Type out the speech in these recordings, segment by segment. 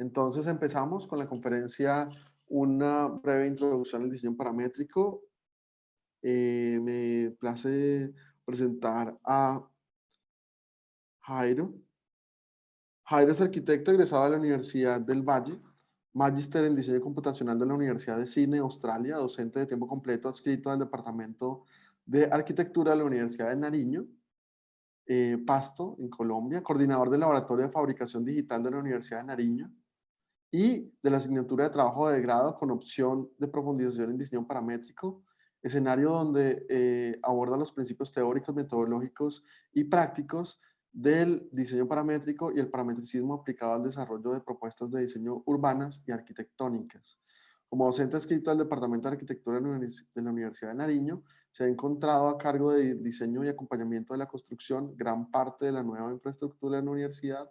Entonces empezamos con la conferencia Una breve introducción al diseño paramétrico. Me place presentar a Jairo. Jairo es arquitecto egresado de la Universidad del Valle, magíster en diseño computacional de la Universidad de Sydney, Australia, docente de tiempo completo adscrito al Departamento de Arquitectura de la Universidad de Nariño, Pasto, en Colombia, coordinador del Laboratorio de Fabricación Digital de la Universidad de Nariño, y de la asignatura de trabajo de grado con opción de profundización en diseño paramétrico, escenario donde aborda los principios teóricos, metodológicos y prácticos del diseño paramétrico y el parametricismo aplicado al desarrollo de propuestas de diseño urbanas y arquitectónicas. Como docente adscrito al Departamento de Arquitectura de la Universidad de Nariño, se ha encontrado a cargo de diseño y acompañamiento de la construcción gran parte de la nueva infraestructura de la universidad.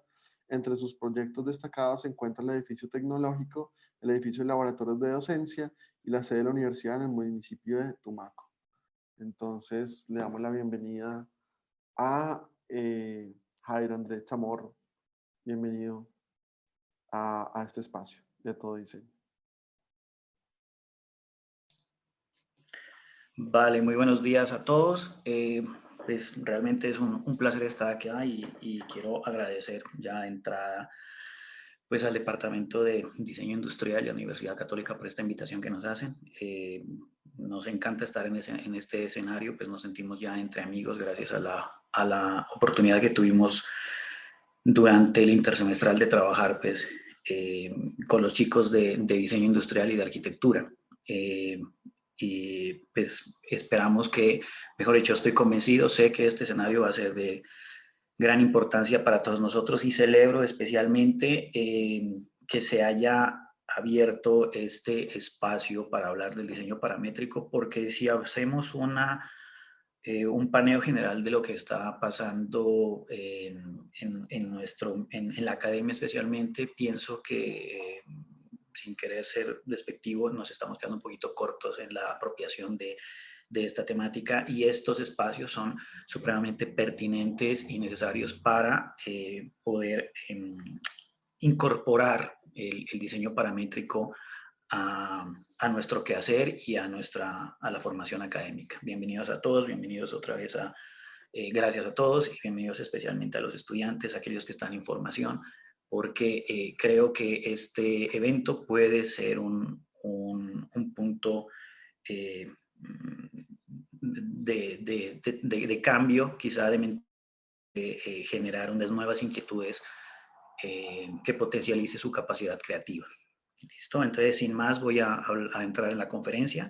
Entre sus proyectos destacados se encuentra el edificio tecnológico, el edificio de laboratorios de docencia y la sede de la universidad en el municipio de Tumaco. Entonces, le damos la bienvenida a Jairo Andrés Chamorro. Bienvenido a este espacio de Todo Diseño. Vale, muy buenos días a todos. Pues realmente es un placer estar acá y quiero agradecer ya de entrada pues al Departamento de Diseño Industrial y a la Universidad Católica por esta invitación que nos hacen. Nos encanta estar en este escenario, pues nos sentimos ya entre amigos gracias a la oportunidad que tuvimos durante el intersemestral de trabajar pues con los chicos de diseño industrial y de arquitectura. Y pues esperamos que, mejor dicho, estoy convencido, sé que este escenario va a ser de gran importancia para todos nosotros y celebro especialmente que se haya abierto este espacio para hablar del diseño paramétrico, porque si hacemos un paneo general de lo que está pasando en la academia especialmente, pienso que sin querer ser despectivo, nos estamos quedando un poquito cortos en la apropiación de esta temática y estos espacios son supremamente pertinentes y necesarios para poder incorporar el diseño paramétrico a nuestro quehacer y a la formación académica. Bienvenidos a todos, bienvenidos otra vez gracias a todos y bienvenidos especialmente a los estudiantes, aquellos que están en formación, porque creo que este evento puede ser un punto de cambio, quizá de generar unas nuevas inquietudes que potencialice su capacidad creativa. ¿Listo? Entonces, sin más, voy a entrar en la conferencia.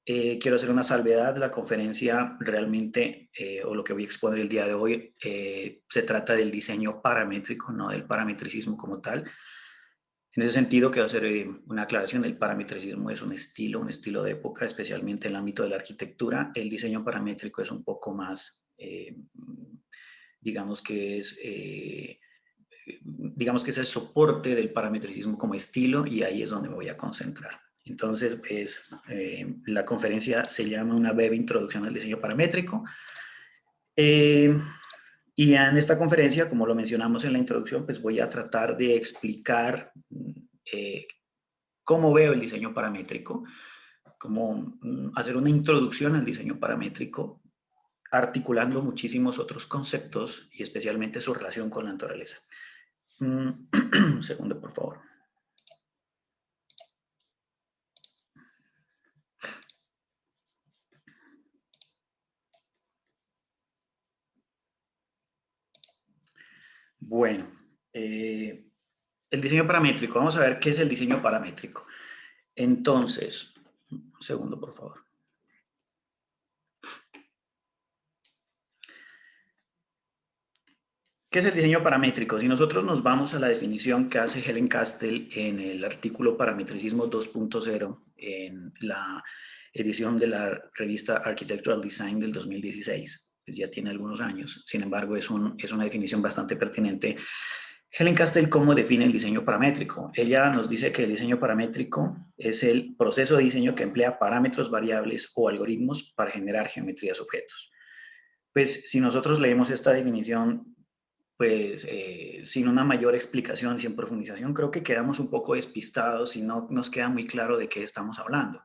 Quiero hacer una salvedad. La conferencia realmente, o lo que voy a exponer el día de hoy, se trata del diseño paramétrico, no del parametricismo como tal. En ese sentido, quiero hacer una aclaración. El parametricismo es un estilo de época, especialmente en el ámbito de la arquitectura. El diseño paramétrico es un poco más, digamos que es el soporte del parametricismo como estilo, y ahí es donde me voy a concentrar. Entonces, pues, la conferencia se llama Una breve introducción al diseño paramétrico. Y en esta conferencia, como lo mencionamos en la introducción, pues voy a tratar de explicar cómo veo el diseño paramétrico, cómo hacer una introducción al diseño paramétrico, articulando muchísimos otros conceptos y especialmente su relación con la naturaleza. Un segundo, por favor. Bueno, el diseño paramétrico. Vamos a ver qué es el diseño paramétrico. Entonces, un segundo, por favor. ¿Qué es el diseño paramétrico? Si nosotros nos vamos a la definición que hace Helen Castell en el artículo Parametricismo 2.0 en la edición de la revista Architectural Design del 2016, pues ya tiene algunos años, sin embargo es una definición bastante pertinente. Helen Castell, ¿cómo define el diseño paramétrico? Ella nos dice que el diseño paramétrico es el proceso de diseño que emplea parámetros variables o algoritmos para generar geometrías objetos. Pues si nosotros leemos esta definición, pues sin una mayor explicación, sin profundización, creo que quedamos un poco despistados y no nos queda muy claro de qué estamos hablando.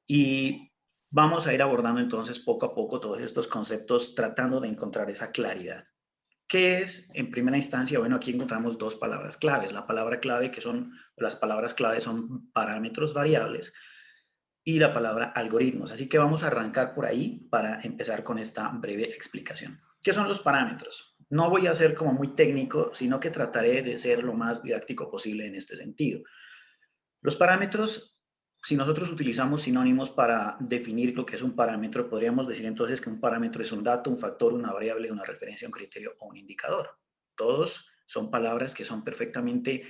Y vamos a ir abordando entonces poco a poco todos estos conceptos tratando de encontrar esa claridad. ¿Qué es, en primera instancia? Bueno, aquí encontramos dos palabras claves. La palabra clave que son, las palabras clave son parámetros variables y la palabra algoritmos. Así que vamos a arrancar por ahí para empezar con esta breve explicación. ¿Qué son los parámetros? No voy a ser como muy técnico, sino que trataré de ser lo más didáctico posible en este sentido. Los parámetros, si nosotros utilizamos sinónimos para definir lo que es un parámetro, podríamos decir entonces que un parámetro es un dato, un factor, una variable, una referencia, un criterio o un indicador. Todos son palabras que son perfectamente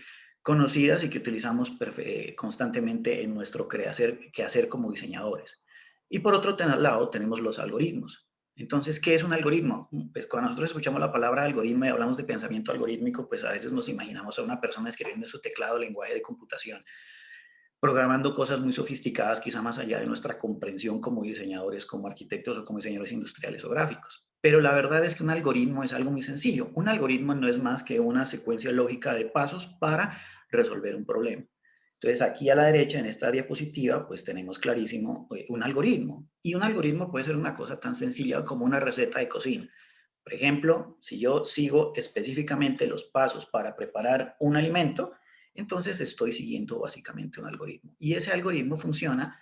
conocidas y que utilizamos constantemente en nuestro quehacer como diseñadores. Y por otro lado tenemos los algoritmos. Entonces, ¿qué es un algoritmo? Pues cuando nosotros escuchamos la palabra algoritmo y hablamos de pensamiento algorítmico, pues a veces nos imaginamos a una persona escribiendo en su teclado lenguaje de computación, programando cosas muy sofisticadas, quizá más allá de nuestra comprensión como diseñadores, como arquitectos o como diseñadores industriales o gráficos. Pero la verdad es que un algoritmo es algo muy sencillo. Un algoritmo no es más que una secuencia lógica de pasos para resolver un problema. Entonces, aquí a la derecha, en esta diapositiva, pues tenemos clarísimo un algoritmo. Y un algoritmo puede ser una cosa tan sencilla como una receta de cocina. Por ejemplo, si yo sigo específicamente los pasos para preparar un alimento, entonces estoy siguiendo básicamente un algoritmo. Y ese algoritmo funciona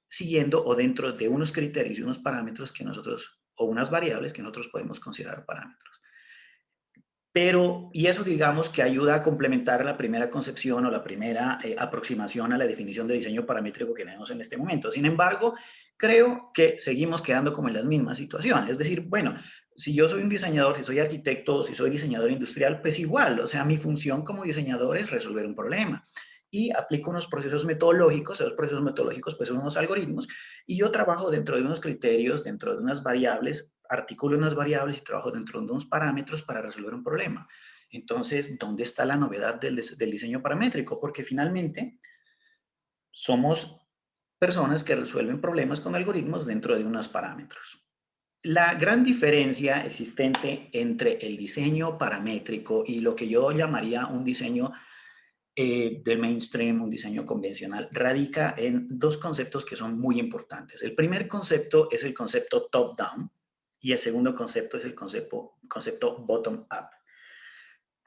siguiendo o dentro de unos criterios y unos parámetros que nosotros, o unas variables que nosotros podemos considerar parámetros. Pero, y eso digamos que ayuda a complementar la primera concepción o la primera aproximación a la definición de diseño paramétrico que tenemos en este momento. Sin embargo, creo que seguimos quedando como en las mismas situaciones. Es decir, bueno, si yo soy un diseñador, si soy arquitecto, si soy diseñador industrial, pues igual, o sea, mi función como diseñador es resolver un problema. Y aplico unos procesos metodológicos, esos procesos metodológicos pues son unos algoritmos, y yo trabajo dentro de unos criterios, dentro de unas variables, articulo unas variables y trabajo dentro de unos parámetros para resolver un problema. Entonces, ¿dónde está la novedad del diseño paramétrico? Porque finalmente somos personas que resuelven problemas con algoritmos dentro de unos parámetros. La gran diferencia existente entre el diseño paramétrico y lo que yo llamaría un diseño del mainstream, un diseño convencional, radica en dos conceptos que son muy importantes. El primer concepto es el concepto top-down y el segundo concepto es el concepto bottom-up.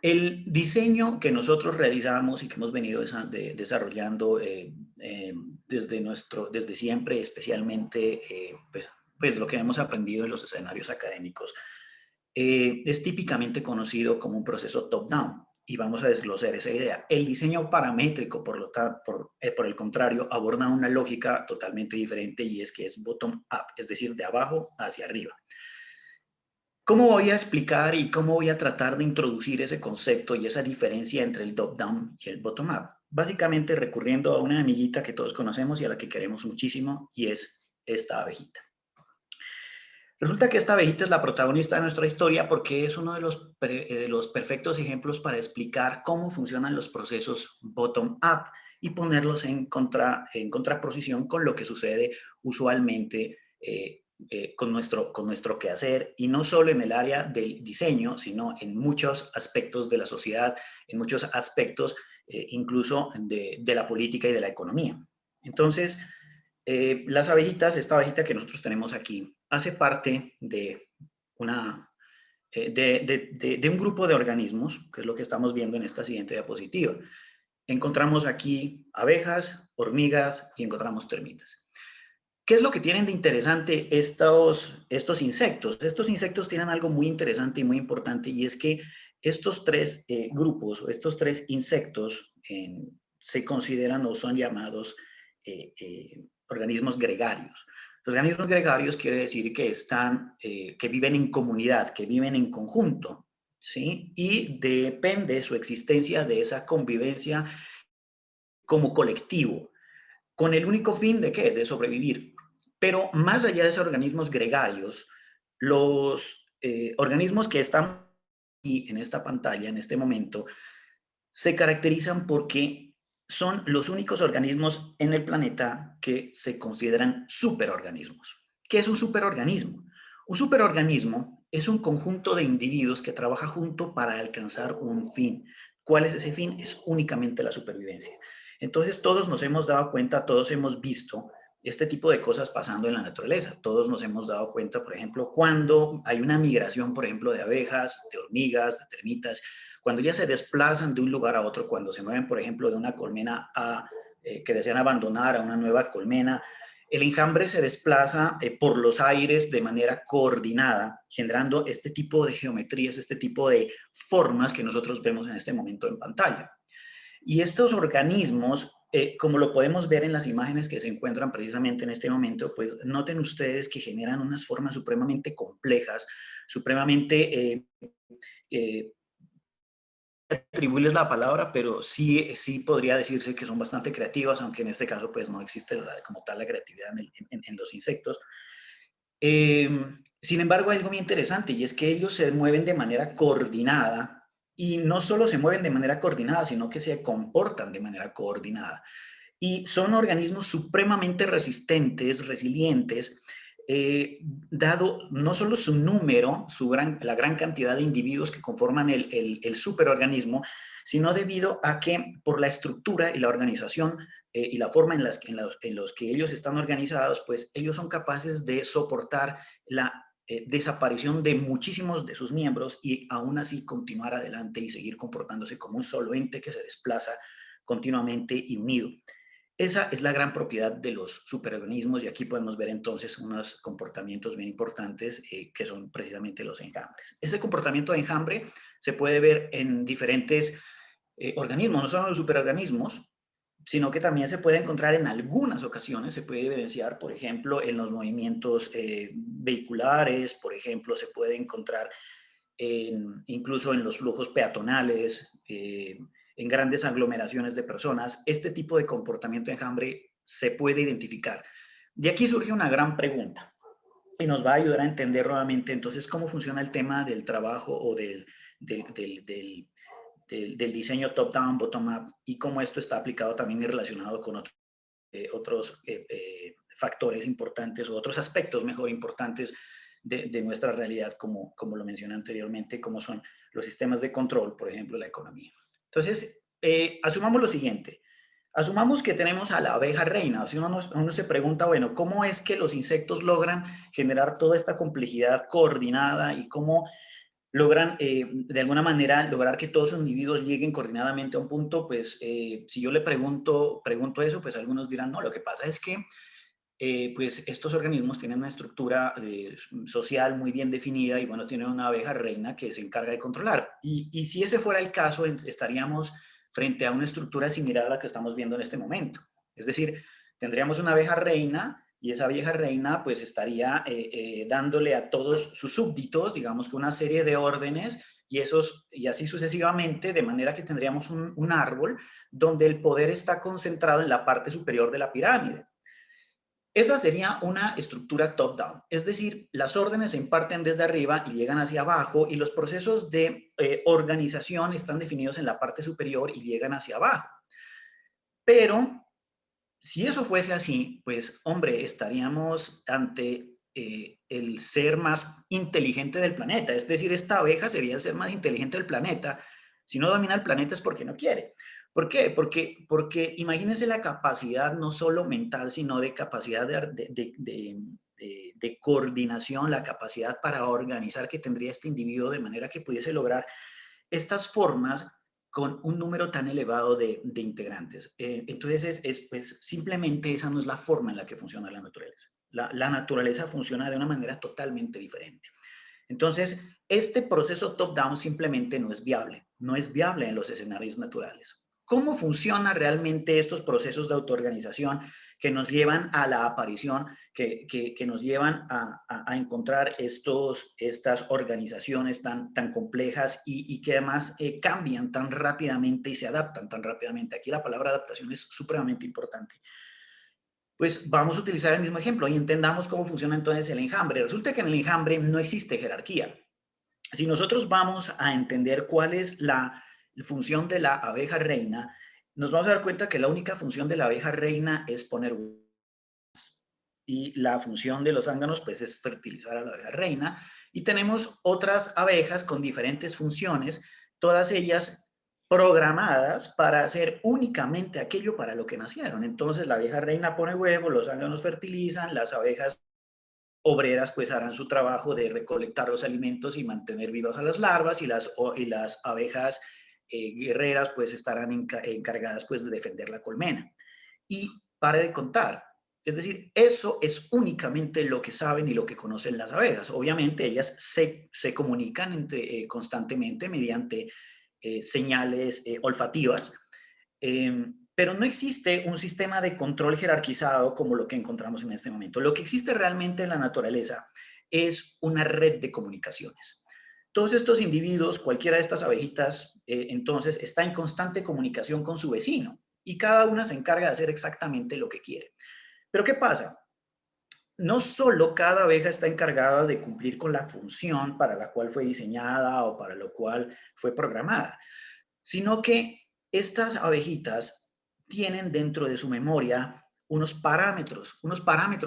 El diseño que nosotros realizamos y que hemos venido desarrollando desde siempre, especialmente pues lo que hemos aprendido en los escenarios académicos, es típicamente conocido como un proceso top-down. Y vamos a desglosar esa idea. El diseño paramétrico, por el contrario, aborda una lógica totalmente diferente y es que es bottom-up, es decir, de abajo hacia arriba. ¿Cómo voy a explicar y cómo voy a tratar de introducir ese concepto y esa diferencia entre el top-down y el bottom-up? Básicamente recurriendo a una amiguita que todos conocemos y a la que queremos muchísimo, y es esta abejita. Resulta que esta abejita es la protagonista de nuestra historia porque es uno de los perfectos ejemplos para explicar cómo funcionan los procesos bottom-up y ponerlos en contraposición con lo que sucede usualmente con nuestro quehacer, y no solo en el área del diseño, sino en muchos aspectos de la sociedad, en muchos aspectos incluso de la política y de la economía. Entonces, las abejitas, esta abejita que nosotros tenemos aquí, hace parte de, una, de un grupo de organismos, que es lo que estamos viendo en esta siguiente diapositiva. Encontramos aquí abejas, hormigas y encontramos termitas. ¿Qué es lo que tienen de interesante estos insectos? Estos insectos tienen algo muy interesante y muy importante, y es que estos tres grupos o estos tres insectos se consideran o son llamados organismos gregarios. Los organismos gregarios quiere decir que viven en comunidad, que viven en conjunto, ¿sí? Y depende su existencia de esa convivencia como colectivo, con el único fin de ¿qué? De sobrevivir. Pero más allá de esos organismos gregarios, los organismos que están aquí en esta pantalla en este momento se caracterizan porque son los únicos organismos en el planeta que se consideran superorganismos. ¿Qué es un superorganismo? Un superorganismo es un conjunto de individuos que trabaja junto para alcanzar un fin. ¿Cuál es ese fin? Es únicamente la supervivencia. Entonces todos nos hemos dado cuenta, todos hemos visto este tipo de cosas pasando en la naturaleza. Todos nos hemos dado cuenta, por ejemplo, cuando hay una migración, por ejemplo, de abejas, de hormigas, de termitas, cuando ya se desplazan de un lugar a otro, cuando se mueven, por ejemplo, de una colmena a, que desean abandonar a una nueva colmena, el enjambre se desplaza por los aires de manera coordinada, generando este tipo de geometrías, este tipo de formas que nosotros vemos en este momento en pantalla. Y estos organismos, como lo podemos ver en las imágenes que se encuentran precisamente en este momento, pues noten ustedes que generan unas formas supremamente complejas, supremamente eh, atribuirles la palabra, pero sí, sí podría decirse que son bastante creativas, aunque en este caso pues no existe como tal la creatividad en los insectos. Eh, Sin embargo, hay algo muy interesante y es que ellos se mueven de manera coordinada y no solo se mueven de manera coordinada, sino que se comportan de manera coordinada. Y son organismos supremamente resistentes, resilientes, dado no solo su número, la gran cantidad de individuos que conforman el superorganismo, sino debido a que por la estructura y la organización y la forma en los que ellos están organizados, pues ellos son capaces de soportar la desaparición de muchísimos de sus miembros y aún así continuar adelante y seguir comportándose como un solo ente que se desplaza continuamente y unido. Esa es la gran propiedad de los superorganismos y aquí podemos ver entonces unos comportamientos bien importantes que son precisamente los enjambres. Ese comportamiento de enjambre se puede ver en diferentes organismos, no solo los superorganismos, sino que también se puede encontrar en algunas ocasiones, se puede evidenciar, por ejemplo, en los movimientos vehiculares, por ejemplo, se puede encontrar incluso en los flujos peatonales, en grandes aglomeraciones de personas. Este tipo de comportamiento de enjambre se puede identificar. De aquí surge una gran pregunta y nos va a ayudar a entender nuevamente entonces cómo funciona el tema del trabajo o del, del, del, del diseño top-down, bottom-up y cómo esto está aplicado también y relacionado con otros factores importantes o otros aspectos mejor importantes de nuestra realidad, como lo mencioné anteriormente, como son los sistemas de control, por ejemplo, la economía. Entonces, asumamos lo siguiente. Asumamos que tenemos a la abeja reina. Si uno se pregunta, bueno, ¿cómo es que los insectos logran generar toda esta complejidad coordinada y cómo logran de alguna manera lograr que todos los individuos lleguen coordinadamente a un punto? Pues si yo le pregunto eso, pues algunos dirán, no, lo que pasa es que pues estos organismos tienen una estructura social muy bien definida y bueno, tienen una abeja reina que se encarga de controlar. Y si ese fuera el caso, estaríamos frente a una estructura similar a la que estamos viendo en este momento. Es decir, tendríamos una abeja reina y esa vieja reina pues estaría dándole a todos sus súbditos, digamos que una serie de órdenes y así sucesivamente, de manera que tendríamos un árbol donde el poder está concentrado en la parte superior de la pirámide. Esa sería una estructura top-down, es decir, las órdenes se imparten desde arriba y llegan hacia abajo y los procesos de organización están definidos en la parte superior y llegan hacia abajo. Pero si eso fuese así, pues hombre, estaríamos ante el ser más inteligente del planeta. Es decir, esta abeja sería el ser más inteligente del planeta. Si no domina el planeta es porque no quiere. ¿Por qué? Porque imagínense la capacidad no solo mental, sino de capacidad de coordinación, la capacidad para organizar que tendría este individuo de manera que pudiese lograr estas formas con un número tan elevado de integrantes. Entonces, pues, simplemente esa no es la forma en la que funciona la naturaleza. La naturaleza funciona de una manera totalmente diferente. Entonces, este proceso top-down simplemente no es viable, no es viable en los escenarios naturales. ¿Cómo funcionan realmente estos procesos de autoorganización que nos llevan a la aparición, que nos llevan a encontrar estas organizaciones tan complejas y que además cambian tan rápidamente y se adaptan tan rápidamente? Aquí la palabra adaptación es supremamente importante. Pues vamos a utilizar el mismo ejemplo y entendamos cómo funciona entonces el enjambre. Resulta que en el enjambre no existe jerarquía. Si nosotros vamos a entender cuál es la función de la abeja reina, nos vamos a dar cuenta que la única función de la abeja reina es poner huevos y la función de los zánganos pues es fertilizar a la abeja reina Y tenemos otras abejas con diferentes funciones, todas ellas programadas para hacer únicamente aquello para lo que nacieron. Entonces la abeja reina pone huevos, los ángeles fertilizan, las abejas obreras pues harán su trabajo de recolectar los alimentos y mantener vivas a las larvas, y las abejas guerreras pues estarán encargadas pues de defender la colmena. Y pare de contar. Es decir, eso es únicamente lo que saben y lo que conocen las abejas. Obviamente ellas se comunican constantemente mediante señales olfativas, pero no existe un sistema de control jerarquizado como lo que encontramos en este momento. Lo que existe realmente en la naturaleza es una red de comunicaciones. Todos estos individuos, cualquiera de estas abejitas, entonces está en constante comunicación con su vecino y cada una se encarga de hacer exactamente lo que quiere. Pero ¿qué pasa? No solo cada abeja está encargada de cumplir con la función para la cual fue diseñada o para lo cual fue programada, sino que estas abejitas tienen dentro de su memoria unos parámetros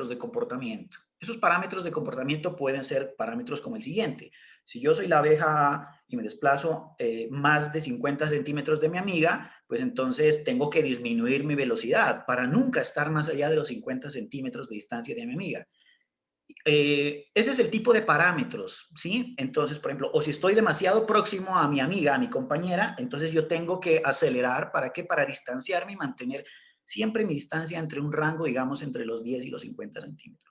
de comportamiento. Esos parámetros de comportamiento pueden ser parámetros como el siguiente. Si yo soy la abeja A y me desplazo más de 50 centímetros de mi amiga, pues entonces tengo que disminuir mi velocidad para nunca estar más allá de los 50 centímetros de distancia de mi amiga. Ese es el tipo de parámetros, ¿sí? Entonces, por ejemplo, o si estoy demasiado próximo a mi amiga, a mi compañera, entonces yo tengo que acelerar, ¿para qué? Para distanciarme y mantener siempre mi distancia entre un rango, digamos, entre los 10 y los 50 centímetros.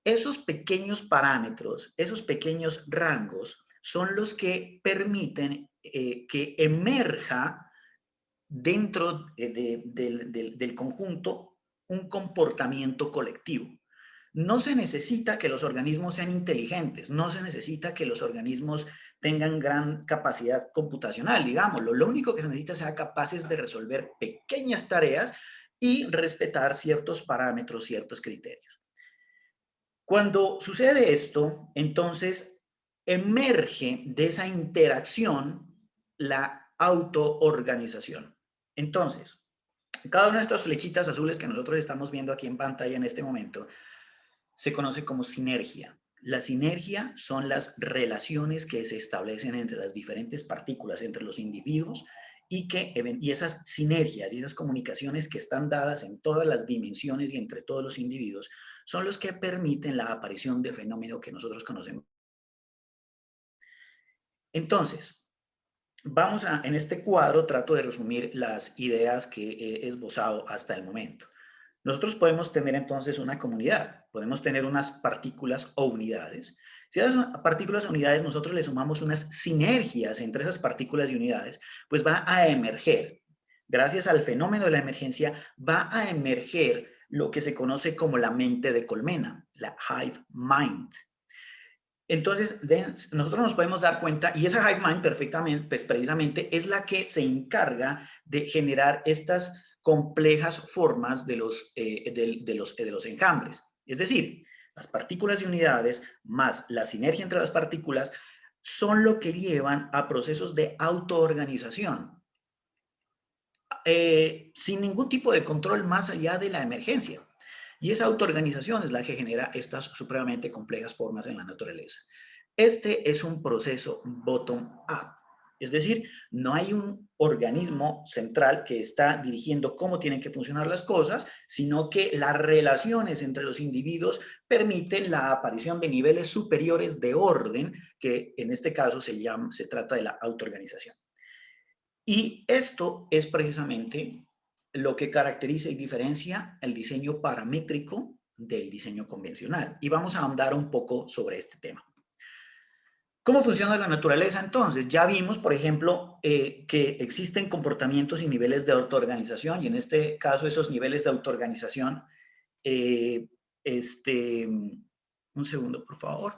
Esos pequeños parámetros, esos pequeños rangos, son los que permiten que emerja dentro del conjunto un comportamiento colectivo. No se necesita que los organismos sean inteligentes, no se necesita que los organismos tengan gran capacidad computacional, digámoslo. Lo único que se necesita es ser capaces de resolver pequeñas tareas y respetar ciertos parámetros, ciertos criterios. Cuando sucede esto, entonces emerge de esa interacción la autoorganización. Entonces, cada una de estas flechitas azules que nosotros estamos viendo aquí en pantalla en este momento se conoce como sinergia. La sinergia son las relaciones que se establecen entre las diferentes partículas, entre los individuos, y esas sinergias y esas comunicaciones que están dadas en todas las dimensiones y entre todos los individuos son los que permiten la aparición de fenómeno que nosotros conocemos. Entonces, en este cuadro trato de resumir las ideas que he esbozado hasta el momento. Nosotros podemos tener entonces una comunidad, podemos tener unas partículas o unidades. Si a esas partículas o unidades nosotros le sumamos unas sinergias entre esas partículas y unidades, pues va a emerger, gracias al fenómeno de la emergencia, va a emerger lo que se conoce como la mente de colmena, la hive mind. Entonces, nosotros nos podemos dar cuenta, y esa hive mind perfectamente, pues precisamente es la que se encarga de generar estas complejas formas de los enjambres. Es decir, las partículas y unidades más la sinergia entre las partículas son lo que llevan a procesos de autoorganización, sin ningún tipo de control más allá de la emergencia. Y esa autoorganización es la que genera estas supremamente complejas formas en la naturaleza. Este es un proceso bottom-up, es decir, no hay un organismo central que está dirigiendo cómo tienen que funcionar las cosas, sino que las relaciones entre los individuos permiten la aparición de niveles superiores de orden, que en este caso se trata de la autoorganización. Y esto es precisamente lo que caracteriza y diferencia el diseño paramétrico del diseño convencional. Y vamos a ahondar un poco sobre este tema. ¿Cómo funciona la naturaleza entonces? Ya vimos, por ejemplo, que existen comportamientos y niveles de autoorganización, y en este caso esos niveles de autoorganización, eh, un segundo, por favor.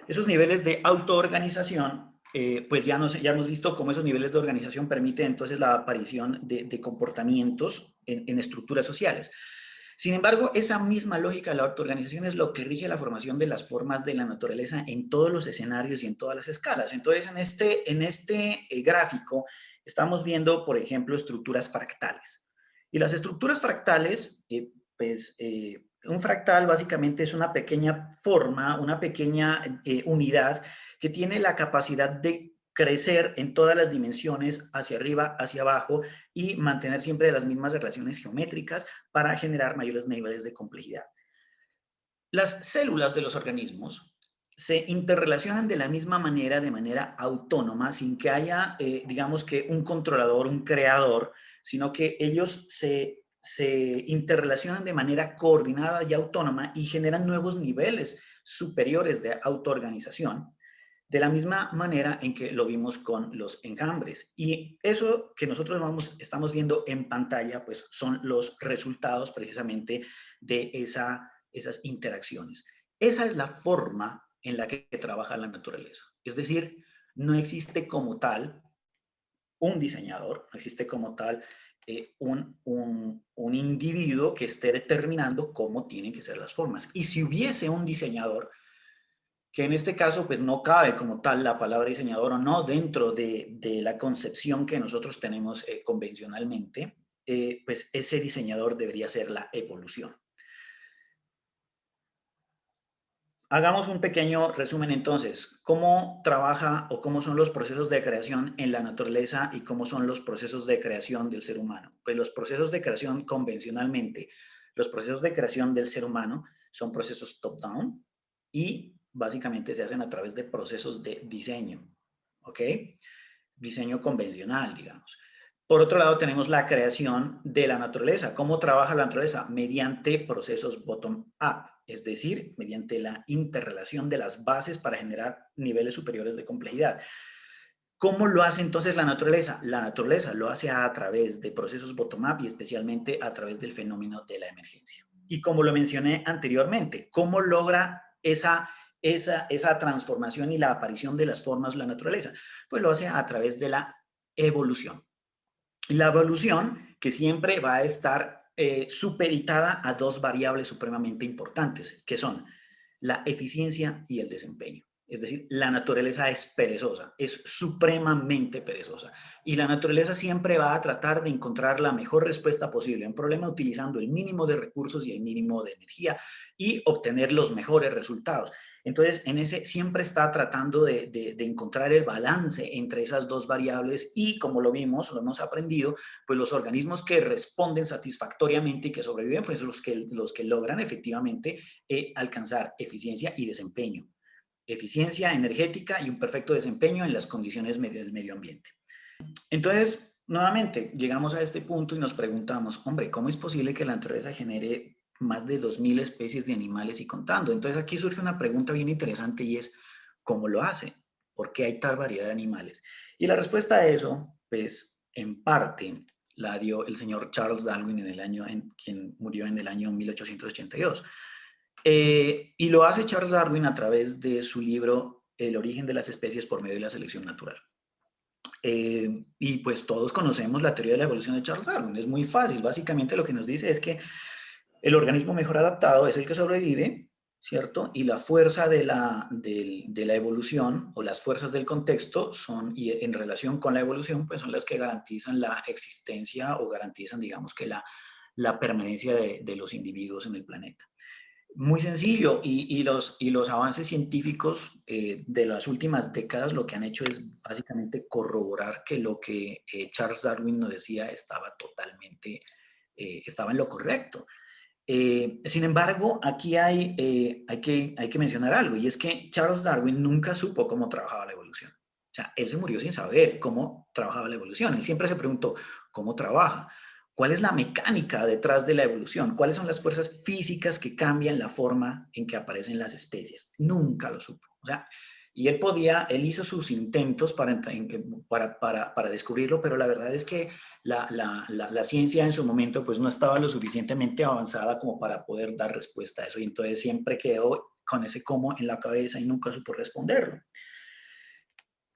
Esos niveles de autoorganización, pues ya hemos visto cómo esos niveles de organización permiten entonces la aparición de comportamientos en estructuras sociales. Sin embargo, esa misma lógica de la autoorganización es lo que rige la formación de las formas de la naturaleza en todos los escenarios y en todas las escalas. Entonces, en este gráfico estamos viendo, por ejemplo, estructuras fractales. Y las estructuras fractales, un fractal básicamente es una pequeña forma, una pequeña unidad que tiene la capacidad de crecer en todas las dimensiones, hacia arriba, hacia abajo, y mantener siempre las mismas relaciones geométricas para generar mayores niveles de complejidad. Las células de los organismos se interrelacionan de la misma manera, de manera autónoma, sin que haya, digamos que un controlador, un creador, sino que ellos se interrelacionan de manera coordinada y autónoma y generan nuevos niveles superiores de autoorganización, de la misma manera en que lo vimos con los enjambres. Y eso que nosotros estamos viendo en pantalla, pues son los resultados precisamente de esas interacciones. Esa es la forma en la que trabaja la naturaleza. Es decir, no existe como tal un diseñador, no existe como tal un individuo que esté determinando cómo tienen que ser las formas. Y si hubiese un diseñador, que en este caso pues no cabe como tal la palabra diseñador o no dentro de la concepción que nosotros tenemos convencionalmente, pues ese diseñador debería ser la evolución. Hagamos un pequeño resumen entonces. ¿Cómo trabaja o cómo son los procesos de creación en la naturaleza y cómo son los procesos de creación del ser humano? Pues los procesos de creación convencionalmente, los procesos de creación del ser humano son procesos top-down y básicamente se hacen a través de procesos de diseño, ¿ok? Diseño convencional, digamos. Por otro lado, tenemos la creación de la naturaleza. ¿Cómo trabaja la naturaleza? Mediante procesos bottom-up, es decir, mediante la interrelación de las bases para generar niveles superiores de complejidad. ¿Cómo lo hace entonces la naturaleza? La naturaleza lo hace a través de procesos bottom-up y especialmente a través del fenómeno de la emergencia. Y como lo mencioné anteriormente, ¿cómo logra esa transformación y la aparición de las formas la naturaleza? Pues lo hace a través de la evolución. La evolución que siempre va a estar supeditada a dos variables supremamente importantes, que son la eficiencia y el desempeño. Es decir, la naturaleza es perezosa, es supremamente perezosa. Y la naturaleza siempre va a tratar de encontrar la mejor respuesta posible a un problema utilizando el mínimo de recursos y el mínimo de energía y obtener los mejores resultados. Entonces, en ese siempre está tratando de encontrar el balance entre esas dos variables y, como lo vimos, lo hemos aprendido, pues los organismos que responden satisfactoriamente y que sobreviven, pues los que logran efectivamente alcanzar eficiencia y desempeño. Eficiencia energética y un perfecto desempeño en las condiciones del medio ambiente. Entonces, nuevamente, llegamos a este punto y nos preguntamos, hombre, ¿cómo es posible que la naturaleza genere más de 2000 especies de animales y contando? Entonces aquí surge una pregunta bien interesante y es, ¿cómo lo hace? ¿Por qué hay tal variedad de animales? Y la respuesta a eso, pues, en parte la dio el señor Charles Darwin quien murió en el año 1882. Y lo hace Charles Darwin a través de su libro El origen de las especies por medio de la selección natural. Y pues todos conocemos la teoría de la evolución de Charles Darwin. Es muy fácil. Básicamente lo que nos dice es que el organismo mejor adaptado es el que sobrevive, ¿cierto? Y la fuerza de la evolución o las fuerzas del contexto son, y en relación con la evolución, pues son las que garantizan la existencia o garantizan, digamos, que la permanencia de los individuos en el planeta. Muy sencillo, y los avances científicos de las últimas décadas lo que han hecho es básicamente corroborar que lo que Charles Darwin nos decía estaba en lo correcto. Sin embargo, aquí hay que mencionar algo, y es que Charles Darwin nunca supo cómo trabajaba la evolución. O sea, él se murió sin saber cómo trabajaba la evolución. Él siempre se preguntó, ¿cómo trabaja? ¿Cuál es la mecánica detrás de la evolución? ¿Cuáles son las fuerzas físicas que cambian la forma en que aparecen las especies? Nunca lo supo. O sea, y él hizo sus intentos para descubrirlo, pero la verdad es que la ciencia en su momento pues no estaba lo suficientemente avanzada como para poder dar respuesta a eso. Y entonces siempre quedó con ese cómo en la cabeza y nunca supo responderlo.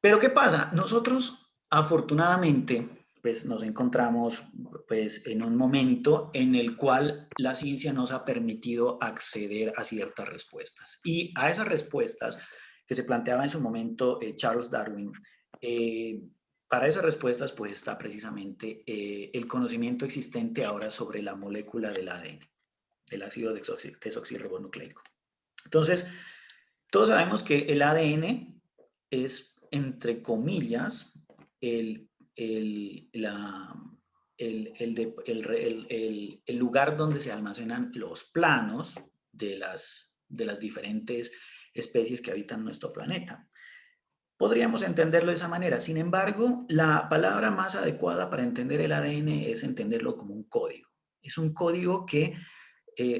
Pero ¿qué pasa? Nosotros, afortunadamente, pues nos encontramos pues en un momento en el cual la ciencia nos ha permitido acceder a ciertas respuestas. Y a esas respuestas que se planteaba en su momento Charles Darwin, eh, para esas respuestas, pues está precisamente el conocimiento existente ahora sobre la molécula del ADN, del ácido desoxirribonucleico. Entonces, todos sabemos que el ADN es, entre comillas, el, el, la- el lugar donde se almacenan los planos de las diferentes especies que habitan nuestro planeta. Podríamos entenderlo de esa manera. Sin embargo, la palabra más adecuada para entender el ADN es entenderlo como un código. Es un código que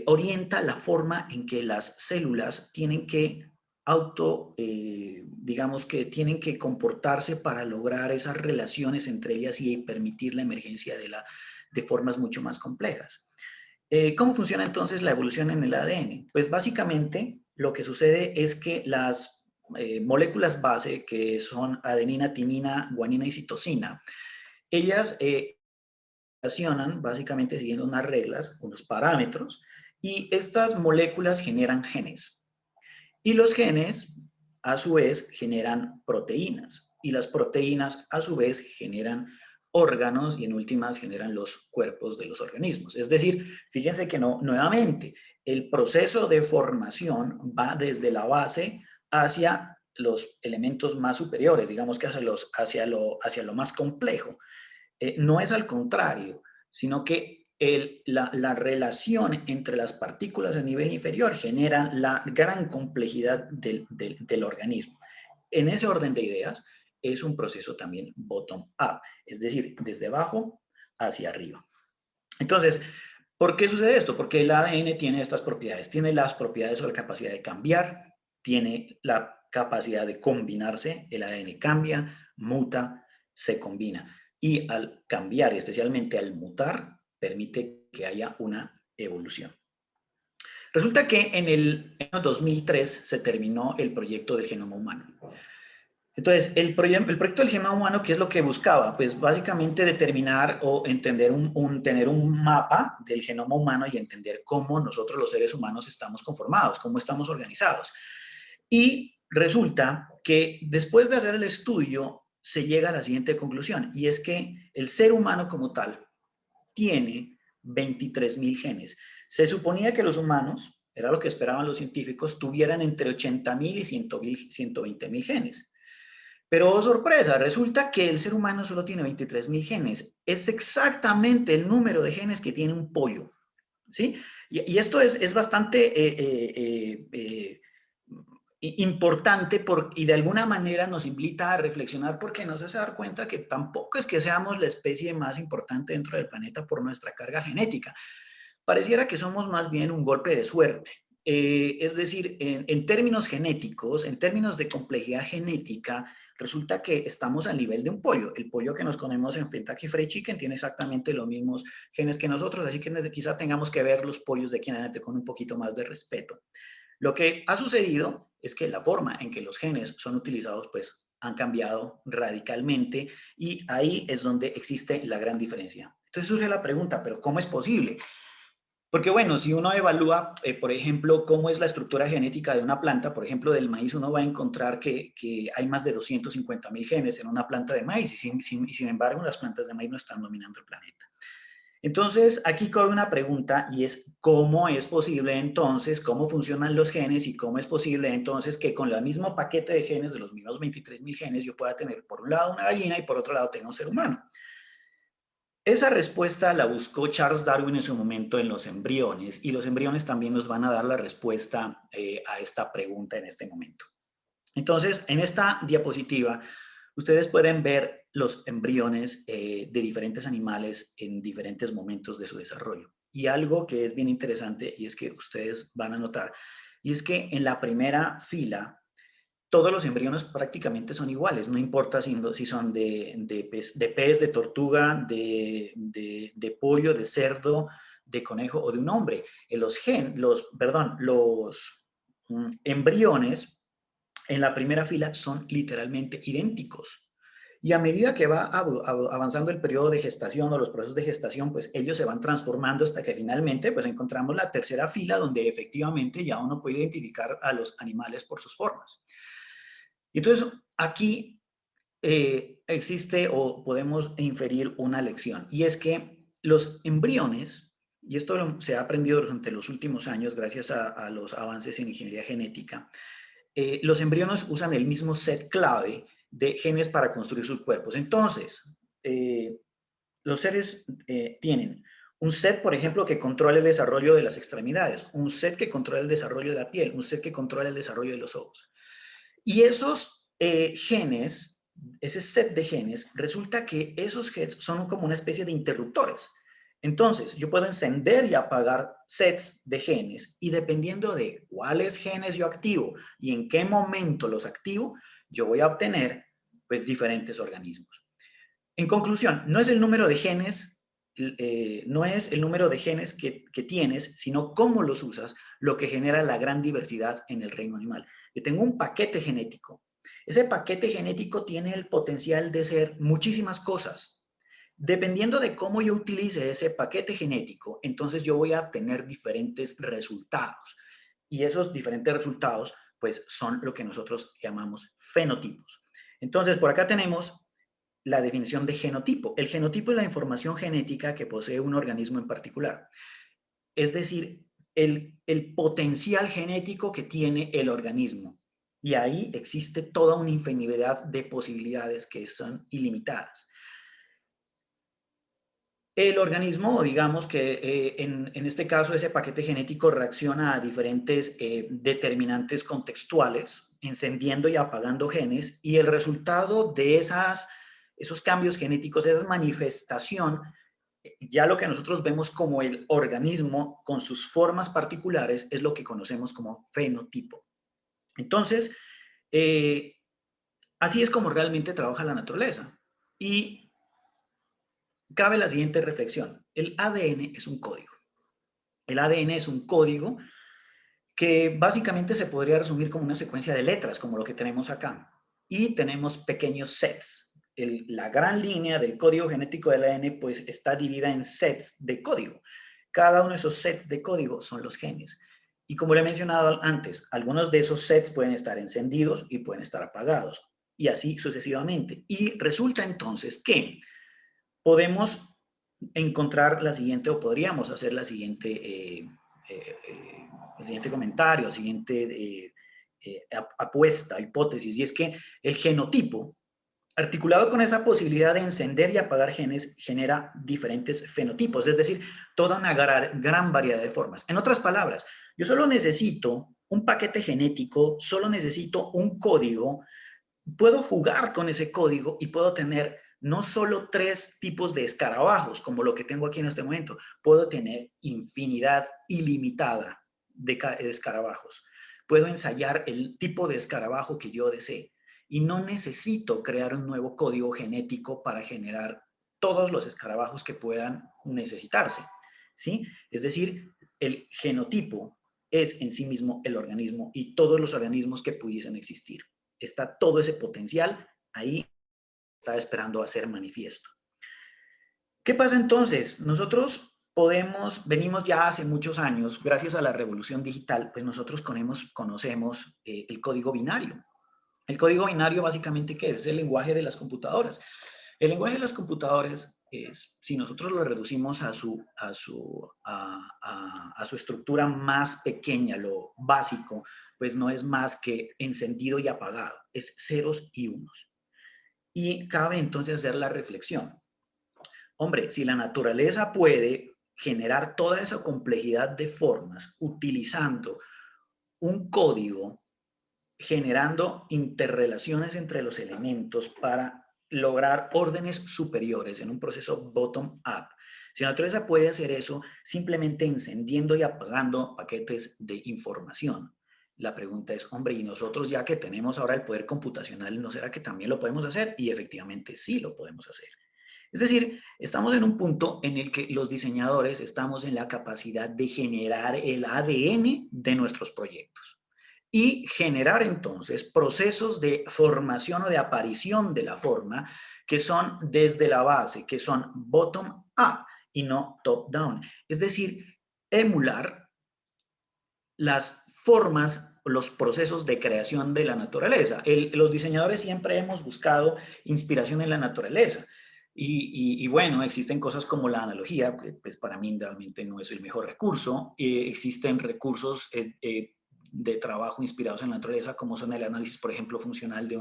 orienta la forma en que las células tienen que digamos que tienen que comportarse para lograr esas relaciones entre ellas y permitir la emergencia de formas mucho más complejas. ¿Cómo funciona entonces la evolución en el ADN? Pues básicamente lo que sucede es que las moléculas base, que son adenina, timina, guanina y citosina, ellas relacionan básicamente siguiendo unas reglas, unos parámetros, y estas moléculas generan genes. Y los genes, a su vez, generan proteínas. Y las proteínas, a su vez, generan órganos y en últimas generan los cuerpos de los organismos. Es decir, fíjense que no, nuevamente, el proceso de formación va desde la base hacia los elementos más superiores, digamos que hacia lo más complejo. No es al contrario, sino que la relación entre las partículas a nivel inferior genera la gran complejidad del organismo. En ese orden de ideas, es un proceso también bottom-up, es decir, desde abajo hacia arriba. Entonces, ¿por qué sucede esto? Porque el ADN tiene estas propiedades. Tiene las propiedades o la capacidad de cambiar, tiene la capacidad de combinarse, el ADN cambia, muta, se combina. Y al cambiar, y especialmente al mutar, permite que haya una evolución. Resulta que en el año 2003 se terminó el proyecto del genoma humano. Entonces, el proyecto del genoma humano, ¿qué es lo que buscaba? Pues básicamente determinar o entender tener un mapa del genoma humano y entender cómo nosotros los seres humanos estamos conformados, cómo estamos organizados. Y resulta que después de hacer el estudio, se llega a la siguiente conclusión, y es que el ser humano como tal tiene 23.000 genes. Se suponía que los humanos, era lo que esperaban los científicos, tuvieran entre 80.000 y 120.000 genes. Pero, oh, sorpresa, resulta que el ser humano solo tiene 23.000 genes. Es exactamente el número de genes que tiene un pollo, ¿sí? Y esto es bastante importante y de alguna manera nos invita a reflexionar porque nos hace dar cuenta que tampoco es que seamos la especie más importante dentro del planeta por nuestra carga genética. Pareciera que somos más bien un golpe de suerte. Es decir, en términos genéticos, en términos de complejidad genética, resulta que estamos al nivel de un pollo. El pollo que nos comemos en Kentucky Fried Chicken tiene exactamente los mismos genes que nosotros, así que quizá tengamos que ver los pollos de aquí en adelante con un poquito más de respeto. Lo que ha sucedido es que la forma en que los genes son utilizados, pues, han cambiado radicalmente y ahí es donde existe la gran diferencia. Entonces surge la pregunta, ¿pero cómo es posible? Porque bueno, si uno evalúa, por ejemplo, cómo es la estructura genética de una planta, por ejemplo, del maíz, uno va a encontrar que hay más de 250.000 genes en una planta de maíz y sin embargo las plantas de maíz no están dominando el planeta. Entonces, aquí cabe una pregunta y es, ¿cómo es posible entonces, cómo funcionan los genes y cómo es posible entonces que con el mismo paquete de genes, de los mismos 23.000 genes, yo pueda tener por un lado una gallina y por otro lado tenga un ser humano? Esa respuesta la buscó Charles Darwin en su momento en los embriones y los embriones también nos van a dar la respuesta a esta pregunta en este momento. Entonces, en esta diapositiva, ustedes pueden ver los embriones de diferentes animales en diferentes momentos de su desarrollo. Y algo que es bien interesante y es que ustedes van a notar, y es que en la primera fila todos los embriones prácticamente son iguales, no importa si son de pez, de tortuga, de pollo, de cerdo, de conejo o de un hombre. Los embriones en la primera fila son literalmente idénticos. Y a medida que va avanzando el periodo de gestación o los procesos de gestación, pues ellos se van transformando hasta que finalmente pues encontramos la tercera fila donde efectivamente ya uno puede identificar a los animales por sus formas. Y entonces aquí existe o podemos inferir una lección, y es que los embriones, y esto se ha aprendido durante los últimos años gracias a los avances en ingeniería genética, los embriones usan el mismo set clave de genes para construir sus cuerpos. Entonces, los seres tienen un set, por ejemplo, que controla el desarrollo de las extremidades, un set que controla el desarrollo de la piel, un set que controla el desarrollo de los ojos. Y esos genes, ese set de genes, resulta que esos genes son como una especie de interruptores. Entonces, yo puedo encender y apagar sets de genes y dependiendo de cuáles genes yo activo y en qué momento los activo, yo voy a obtener pues diferentes organismos. En conclusión, no es el número de genes, no es el número de genes que tienes, sino cómo los usas, lo que genera la gran diversidad en el reino animal. Yo tengo un paquete genético. Ese paquete genético tiene el potencial de ser muchísimas cosas. Dependiendo de cómo yo utilice ese paquete genético, entonces yo voy a obtener diferentes resultados. Y esos diferentes resultados, pues, son lo que nosotros llamamos fenotipos. Entonces, por acá tenemos la definición de genotipo. El genotipo es la información genética que posee un organismo en particular. Es decir, el potencial genético que tiene el organismo. Y ahí existe toda una infinidad de posibilidades que son ilimitadas. El organismo, digamos que en este caso ese paquete genético reacciona a diferentes determinantes contextuales, encendiendo y apagando genes, y el resultado de esos cambios genéticos, esa manifestación, ya lo que nosotros vemos como el organismo con sus formas particulares es lo que conocemos como fenotipo. Entonces, eh, así es como realmente trabaja la naturaleza. Y cabe la siguiente reflexión. El ADN es un código. El ADN es un código que básicamente se podría resumir como una secuencia de letras, como lo que tenemos acá. Y tenemos pequeños sets. La gran línea del código genético del ADN pues está dividida en sets de código. Cada uno de esos sets de código son los genes. Y como le he mencionado antes, algunos de esos sets pueden estar encendidos y pueden estar apagados. Y así sucesivamente. Y resulta entonces que podemos encontrar la siguiente, o podríamos hacer el siguiente comentario, siguiente apuesta, hipótesis, y es que el genotipo, articulado con esa posibilidad de encender y apagar genes, genera diferentes fenotipos, es decir, toda una gran variedad de formas. En otras palabras, yo solo necesito un paquete genético, solo necesito un código, puedo jugar con ese código y puedo tener no solo 3 tipos de escarabajos, como lo que tengo aquí en este momento, puedo tener infinidad ilimitada de escarabajos. Puedo ensayar el tipo de escarabajo que yo desee y no necesito crear un nuevo código genético para generar todos los escarabajos que puedan necesitarse, ¿sí? Es decir, el genotipo es en sí mismo el organismo y todos los organismos que pudiesen existir. Está todo ese potencial ahí, está esperando a ser manifiesto. ¿Qué pasa entonces? Nosotros venimos ya hace muchos años, gracias a la revolución digital, pues nosotros conocemos el código binario. El código binario básicamente, ¿qué es? Es el lenguaje de las computadoras. El lenguaje de las computadoras es, si nosotros lo reducimos a su estructura más pequeña, lo básico, pues no es más que encendido y apagado, es ceros y unos. Y cabe entonces hacer la reflexión. Hombre, si la naturaleza puede generar toda esa complejidad de formas utilizando un código, generando interrelaciones entre los elementos para lograr órdenes superiores en un proceso bottom-up. Si la naturaleza puede hacer eso simplemente encendiendo y apagando paquetes de información, la pregunta es, hombre, y nosotros ya que tenemos ahora el poder computacional, ¿no será que también lo podemos hacer? Y efectivamente sí lo podemos hacer. Es decir, estamos en un punto en el que los diseñadores estamos en la capacidad de generar el ADN de nuestros proyectos y generar entonces procesos de formación o de aparición de la forma que son desde la base, que son bottom-up y no top-down. Es decir, emular las formas los procesos de creación de la naturaleza. Los diseñadores siempre hemos buscado inspiración en la naturaleza. Y bueno, existen cosas como la analogía, que pues para mí realmente no es el mejor recurso. Existen recursos de trabajo inspirados en la naturaleza, como son el análisis, por ejemplo, funcional de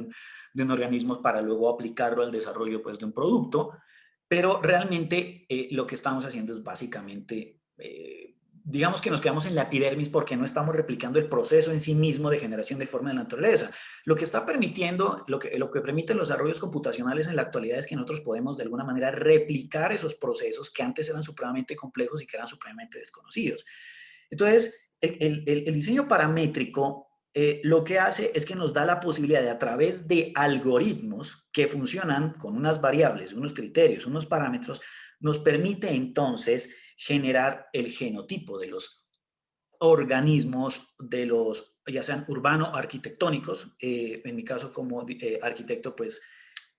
un organismo para luego aplicarlo al desarrollo pues, de un producto. Pero realmente lo que estamos haciendo es básicamente, digamos que nos quedamos en la epidermis porque no estamos replicando el proceso en sí mismo de generación de forma de la naturaleza. Lo que está permitiendo, lo que permiten los desarrollos computacionales en la actualidad es que nosotros podemos de alguna manera replicar esos procesos que antes eran supremamente complejos y que eran supremamente desconocidos. Entonces, el diseño paramétrico lo que hace es que nos da la posibilidad de, a través de algoritmos que funcionan con unas variables, unos criterios, unos parámetros, nos permite entonces generar el genotipo de los organismos, de los, ya sean urbano-arquitectónicos, en mi caso como arquitecto, pues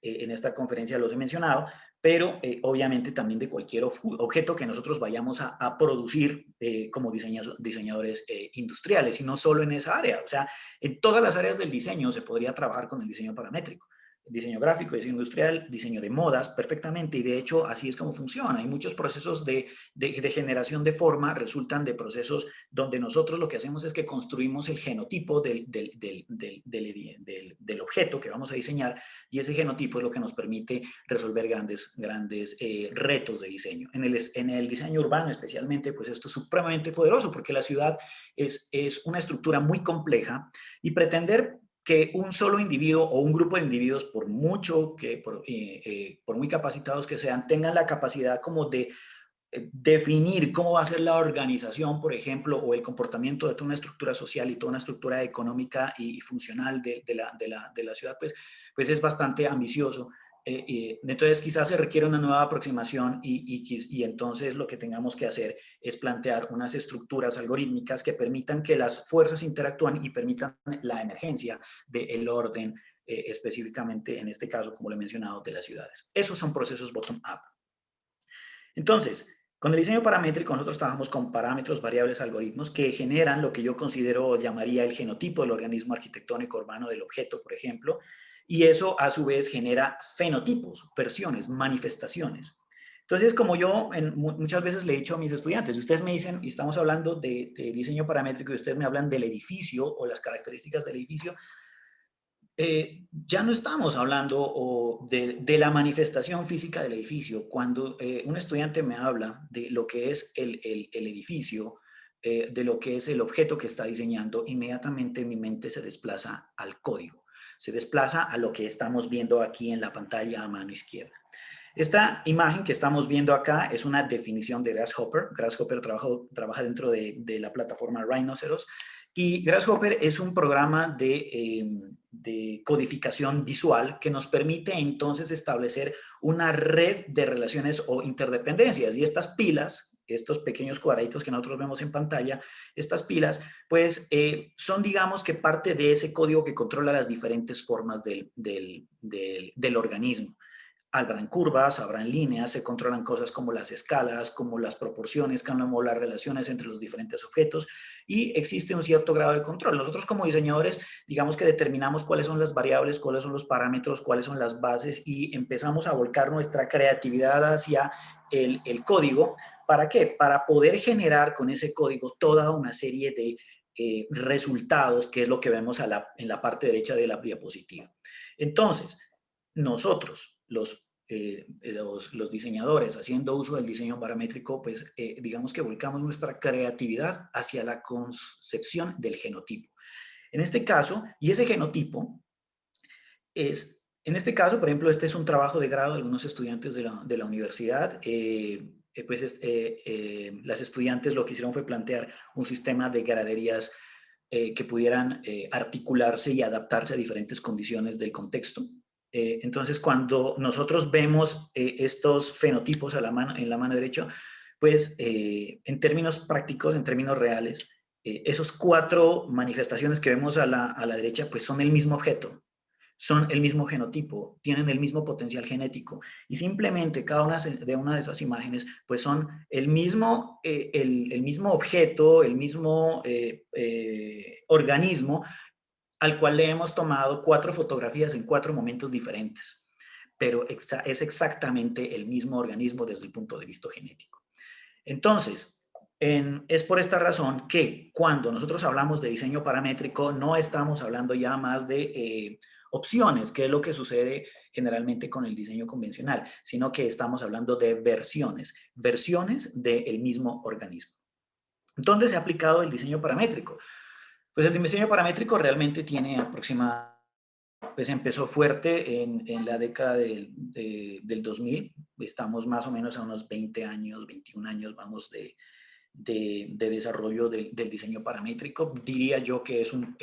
en esta conferencia los he mencionado, pero obviamente también de cualquier objeto que nosotros vayamos a producir como diseñadores industriales, y no solo en esa área. O sea, en todas las áreas del diseño se podría trabajar con el diseño paramétrico. Diseño gráfico, diseño industrial, diseño de modas, perfectamente, y de hecho así es como funciona. Hay muchos procesos de generación de forma, resultan de procesos donde nosotros lo que hacemos es que construimos el genotipo del objeto que vamos a diseñar, y ese genotipo es lo que nos permite resolver grandes retos de diseño. En el diseño urbano especialmente, pues esto es supremamente poderoso porque la ciudad es una estructura muy compleja, y pretender que un solo individuo o un grupo de individuos, por mucho que, por muy capacitados que sean, tengan la capacidad como de definir cómo va a ser la organización, por ejemplo, o el comportamiento de toda una estructura social y toda una estructura económica y funcional de la ciudad, pues es bastante ambicioso. Entonces quizás se requiere una nueva aproximación, y entonces lo que tengamos que hacer es plantear unas estructuras algorítmicas que permitan que las fuerzas interactúen y permitan la emergencia del orden, específicamente en este caso, como lo he mencionado, de las ciudades. Esos son procesos bottom-up. Entonces, con el diseño paramétrico nosotros trabajamos con parámetros, variables, algoritmos que generan lo que yo considero, llamaría el genotipo del organismo arquitectónico urbano del objeto, por ejemplo, y eso a su vez genera fenotipos, versiones, manifestaciones. Entonces, como yo muchas veces le he dicho a mis estudiantes, si ustedes me dicen, y estamos hablando de diseño paramétrico, y ustedes me hablan del edificio o las características del edificio, ya no estamos hablando de la manifestación física del edificio. Cuando un estudiante me habla de lo que es el edificio, de lo que es el objeto que está diseñando, inmediatamente mi mente se desplaza al código, se desplaza a lo que estamos viendo aquí en la pantalla a mano izquierda. Esta imagen que estamos viendo acá es una definición de Grasshopper. Grasshopper trabaja dentro de la plataforma Rhinoceros, y Grasshopper es un programa de codificación visual que nos permite entonces establecer una red de relaciones o interdependencias, y estas pilas, estos pequeños cuadraditos que nosotros vemos en pantalla, estas pilas, pues son, digamos, que parte de ese código que controla las diferentes formas del organismo. Habrán curvas, habrán líneas, se controlan cosas como las escalas, como las proporciones, como las relaciones entre los diferentes objetos, y existe un cierto grado de control. Nosotros como diseñadores, digamos que determinamos cuáles son las variables, cuáles son los parámetros, cuáles son las bases, y empezamos a volcar nuestra creatividad hacia el código. ¿Para qué? Para poder generar con ese código toda una serie de resultados, que es lo que vemos en la parte derecha de la diapositiva. Entonces, nosotros, los diseñadores, haciendo uso del diseño paramétrico, pues digamos que volcamos nuestra creatividad hacia la concepción del genotipo. En este caso, y ese genotipo en este caso, por ejemplo, este es un trabajo de grado de algunos estudiantes de la universidad. Las estudiantes lo que hicieron fue plantear un sistema de graderías que pudieran articularse y adaptarse a diferentes condiciones del contexto. Entonces, cuando nosotros vemos estos fenotipos en la mano derecha, pues en términos prácticos, en términos reales, esos 4 manifestaciones que vemos a la derecha, pues son el mismo objeto, son el mismo genotipo, tienen el mismo potencial genético, y simplemente cada una de esas imágenes pues son el mismo objeto, organismo al cual le hemos tomado 4 fotografías en 4 momentos diferentes, pero es exactamente el mismo organismo desde el punto de vista genético. Entonces, es por esta razón que cuando nosotros hablamos de diseño paramétrico, no estamos hablando ya más de opciones, que es lo que sucede generalmente con el diseño convencional, sino que estamos hablando de versiones del mismo organismo. ¿Dónde se ha aplicado el diseño paramétrico? Pues el diseño paramétrico realmente tiene aproximadamente, pues empezó fuerte en la década del 2000, estamos más o menos a unos 20 años, 21 años, vamos, de desarrollo del diseño paramétrico. Diría yo que es una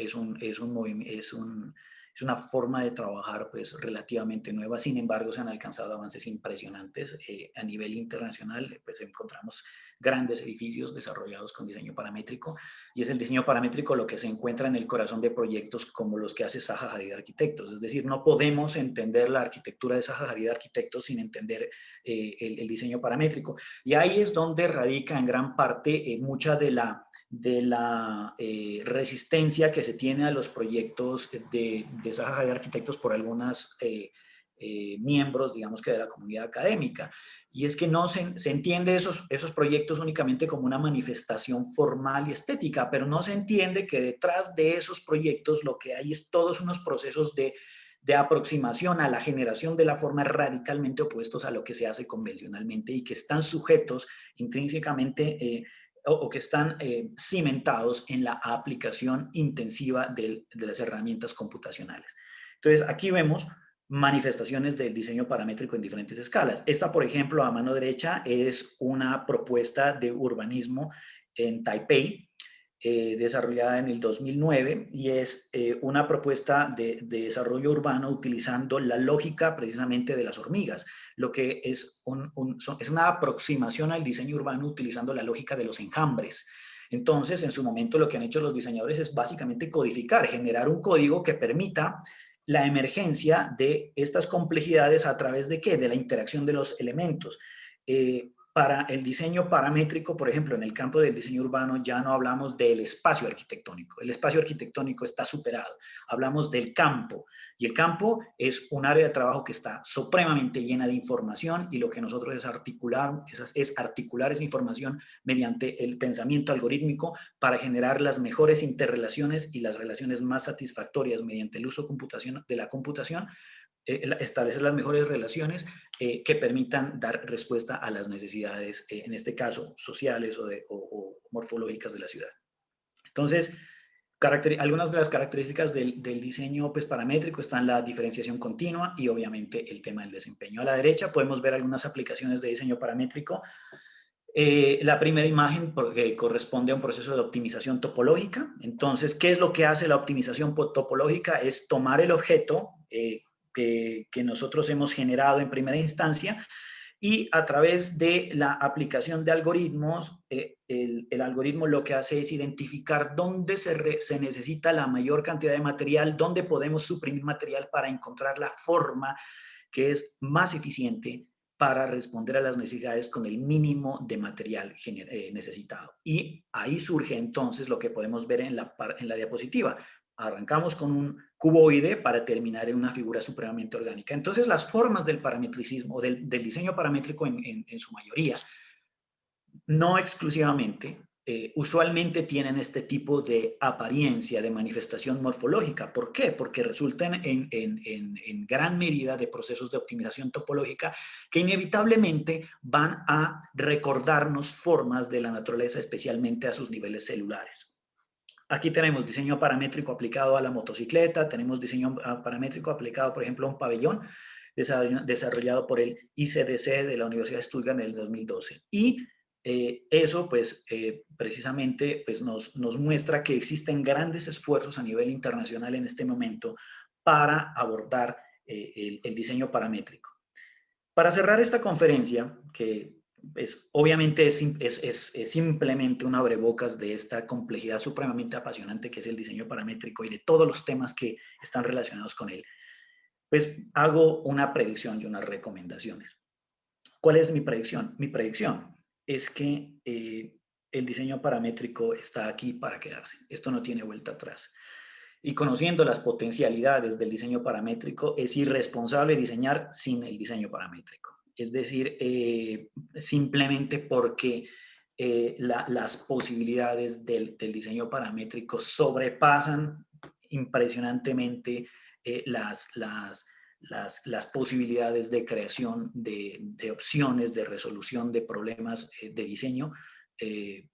forma de trabajar pues relativamente nueva. Sin embargo, se han alcanzado avances impresionantes a nivel internacional. Pues encontramos grandes edificios desarrollados con diseño paramétrico, y es el diseño paramétrico lo que se encuentra en el corazón de proyectos como los que hace Zaha Hadid Arquitectos. Es decir, no podemos entender la arquitectura de Zaha Hadid Arquitectos sin entender el diseño paramétrico. Y ahí es donde radica en gran parte mucha de la resistencia que se tiene a los proyectos de Zaha Hadid Arquitectos por algunos miembros, digamos que de la comunidad académica. Y es que no se entiende esos proyectos únicamente como una manifestación formal y estética, pero no se entiende que detrás de esos proyectos lo que hay es todos unos procesos de aproximación a la generación de la forma radicalmente opuestos a lo que se hace convencionalmente y que están sujetos intrínsecamente o que están cimentados en la aplicación intensiva de las herramientas computacionales. Entonces, aquí vemos manifestaciones del diseño paramétrico en diferentes escalas. Esta, por ejemplo, a mano derecha es una propuesta de urbanismo en Taipei, desarrollada en el 2009, y es una propuesta de desarrollo urbano utilizando la lógica precisamente de las hormigas, lo que es una aproximación al diseño urbano utilizando la lógica de los enjambres. Entonces, en su momento lo que han hecho los diseñadores es básicamente codificar, generar un código que permita la emergencia de estas complejidades a través de ¿qué? De la interacción de los elementos. Para el diseño paramétrico, por ejemplo, en el campo del diseño urbano ya no hablamos del espacio arquitectónico. El espacio arquitectónico está superado. Hablamos del campo. Y el campo es un área de trabajo que está supremamente llena de información, y lo que nosotros es articular esa información mediante el pensamiento algorítmico para generar las mejores interrelaciones y las relaciones más satisfactorias mediante el uso de la computación, establecer las mejores relaciones que permitan dar respuesta a las necesidades, en este caso, sociales o morfológicas de la ciudad. Entonces, algunas de las características del diseño pues, paramétrico están la diferenciación continua y obviamente el tema del desempeño. A la derecha podemos ver algunas aplicaciones de diseño paramétrico. La primera imagen corresponde a un proceso de optimización topológica. Entonces, ¿qué es lo que hace la optimización topológica? Es tomar el objeto que nosotros hemos generado en primera instancia, y a través de la aplicación de algoritmos, el algoritmo lo que hace es identificar dónde se necesita la mayor cantidad de material, dónde podemos suprimir material para encontrar la forma que es más eficiente para responder a las necesidades con el mínimo de material necesitado. Y ahí surge entonces lo que podemos ver en la diapositiva. Arrancamos con un cuboide para terminar en una figura supremamente orgánica. Entonces, las formas del parametricismo, del diseño paramétrico en su mayoría, no exclusivamente, usualmente tienen este tipo de apariencia, de manifestación morfológica. ¿Por qué? Porque resultan en gran medida de procesos de optimización topológica que inevitablemente van a recordarnos formas de la naturaleza, especialmente a sus niveles celulares. Aquí tenemos diseño paramétrico aplicado a la motocicleta, tenemos diseño paramétrico aplicado, por ejemplo, a un pabellón desarrollado por el ICDC de la Universidad de Stuttgart en el 2012. Y eso, pues, precisamente, pues, nos muestra que existen grandes esfuerzos a nivel internacional en este momento para abordar el diseño paramétrico. Para cerrar esta conferencia, que obviamente es simplemente un abrebocas de esta complejidad supremamente apasionante que es el diseño paramétrico y de todos los temas que están relacionados con él, pues hago una predicción y unas recomendaciones. ¿Cuál es mi predicción? Mi predicción es que el diseño paramétrico está aquí para quedarse. Esto no tiene vuelta atrás. Y conociendo las potencialidades del diseño paramétrico, es irresponsable diseñar sin el diseño paramétrico. Es decir, simplemente porque las posibilidades del diseño paramétrico sobrepasan impresionantemente las posibilidades de creación de opciones, de resolución de problemas de diseño de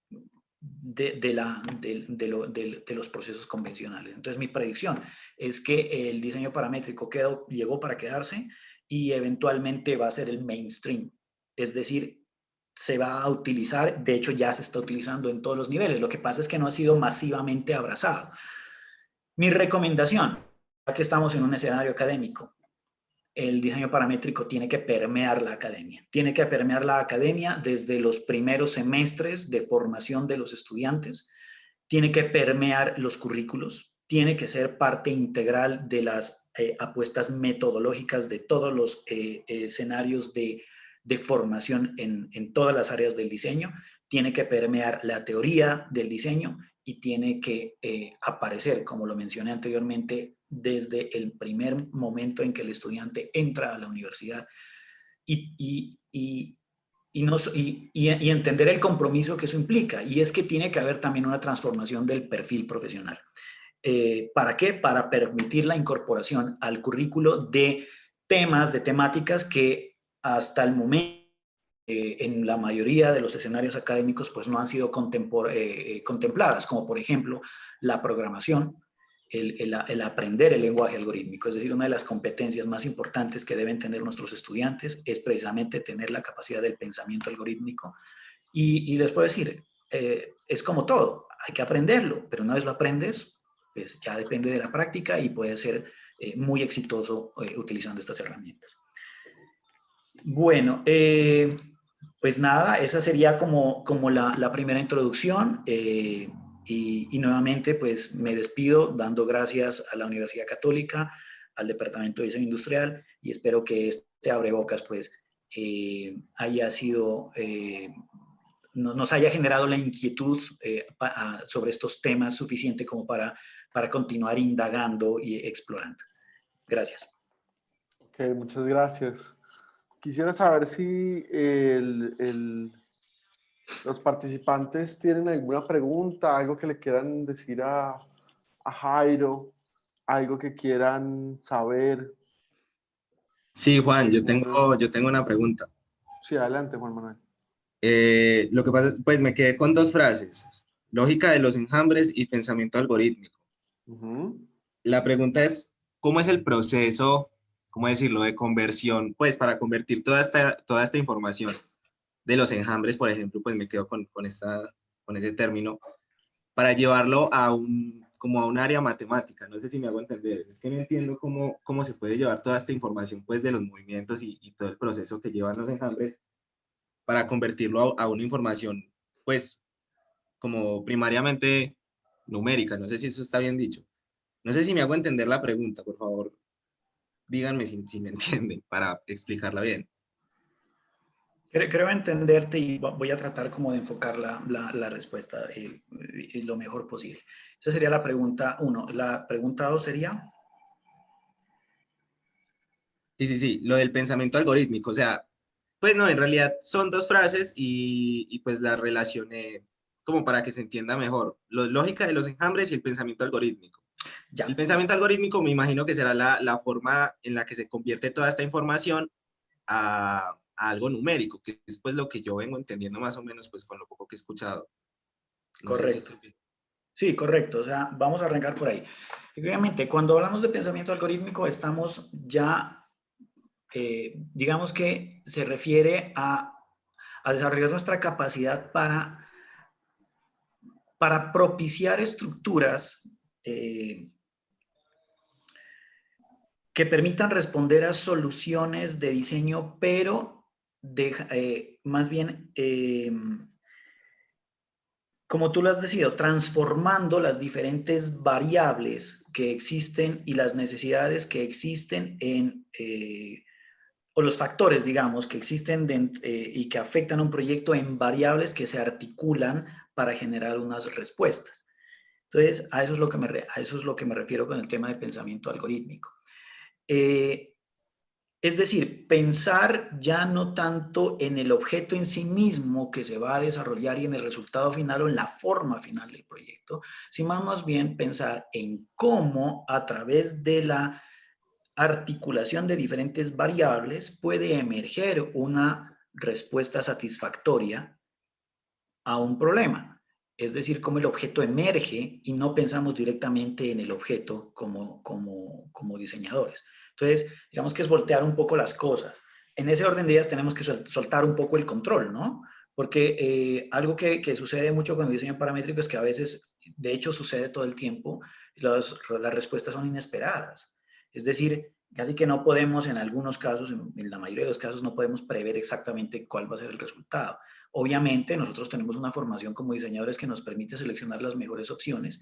los procesos convencionales. Entonces, mi predicción es que el diseño paramétrico llegó para quedarse y eventualmente va a ser el mainstream. Es decir, se va a utilizar, de hecho ya se está utilizando en todos los niveles. Lo que pasa es que no ha sido masivamente abrazado. Mi recomendación, ya que estamos en un escenario académico, el diseño paramétrico tiene que permear la academia. Tiene que permear la academia desde los primeros semestres de formación de los estudiantes. Tiene que permear los currículos. Tiene que ser parte integral de las apuestas metodológicas de todos los escenarios de formación en todas las áreas del diseño. Tiene que permear la teoría del diseño y tiene que aparecer, como lo mencioné anteriormente, desde el primer momento en que el estudiante entra a la universidad y entender el compromiso que eso implica. Y es que tiene que haber también una transformación del perfil profesional. ¿Para qué? Para permitir la incorporación al currículo de temas, de temáticas que hasta el momento en la mayoría de los escenarios académicos pues no han sido contempladas, como por ejemplo la programación, el aprender el lenguaje algorítmico. Es decir, una de las competencias más importantes que deben tener nuestros estudiantes es precisamente tener la capacidad del pensamiento algorítmico. Y les puedo decir, es como todo, hay que aprenderlo, pero una vez lo aprendes, pues ya depende de la práctica y puede ser muy exitoso utilizando estas herramientas. Bueno, pues nada, esa sería como la primera introducción y nuevamente pues me despido dando gracias a la Universidad Católica, al Departamento de Diseño Industrial y espero que este abrebocas pues haya sido, nos haya generado la inquietud sobre estos temas suficiente como para continuar indagando y explorando. Gracias. Ok, muchas gracias. Quisiera saber si los participantes tienen alguna pregunta, algo que le quieran decir a Jairo, algo que quieran saber. Sí, Juan, yo tengo una pregunta. Sí, adelante, Juan Manuel. Lo que pasa, pues me quedé con dos frases, lógica de los enjambres y pensamiento algorítmico. Ujú. La pregunta es, ¿cómo es el proceso, cómo decirlo, de conversión, pues para convertir toda esta información de los enjambres, por ejemplo, pues me quedo con ese término, para llevarlo como a un área matemática? No sé si me hago entender. Es que no entiendo cómo se puede llevar toda esta información, pues, de los movimientos y todo el proceso que llevan los enjambres para convertirlo a una información, pues, como primariamente numérica. No sé si eso está bien dicho. No sé si me hago entender la pregunta, por favor, díganme si me entienden para explicarla bien. Creo entenderte y voy a tratar como de enfocar la respuesta lo mejor posible. Esa sería la pregunta 1. La pregunta 2 sería... Sí, lo del pensamiento algorítmico, o sea, pues no, en realidad son dos frases y pues las relacioné como para que se entienda mejor. Lógica de los enjambres y el pensamiento algorítmico. El Ya, pensamiento algorítmico me imagino que será la forma en la que se convierte toda esta información a algo numérico, que es pues lo que yo vengo entendiendo más o menos pues con lo poco que he escuchado. No sé si correcto. estoy bien. Sí, correcto. O sea, vamos a arrancar por ahí. Efectivamente, cuando hablamos de pensamiento algorítmico, estamos ya, digamos que se refiere a desarrollar nuestra capacidad para propiciar estructuras que permitan responder a soluciones de diseño, pero más bien, como tú lo has decidido, transformando las diferentes variables que existen y las necesidades que existen o los factores, digamos, que existen y que afectan a un proyecto en variables que se articulan para generar unas respuestas. Entonces, a eso es lo que me refiero con el tema de pensamiento algorítmico. Es decir, pensar ya no tanto en el objeto en sí mismo que se va a desarrollar y en el resultado final o en la forma final del proyecto, sino más bien pensar en cómo a través de la articulación de diferentes variables puede emerger una respuesta satisfactoria a un problema. Es decir, cómo el objeto emerge y no pensamos directamente en el objeto como diseñadores. Entonces, digamos que es voltear un poco las cosas. En ese orden de ideas tenemos que soltar un poco el control, ¿no? Porque algo que sucede mucho con el diseño paramétrico es que a veces, de hecho sucede todo el tiempo, las respuestas son inesperadas. Es decir, casi que no podemos en algunos casos, en la mayoría de los casos, no podemos prever exactamente cuál va a ser el resultado. Obviamente, nosotros tenemos una formación como diseñadores que nos permite seleccionar las mejores opciones,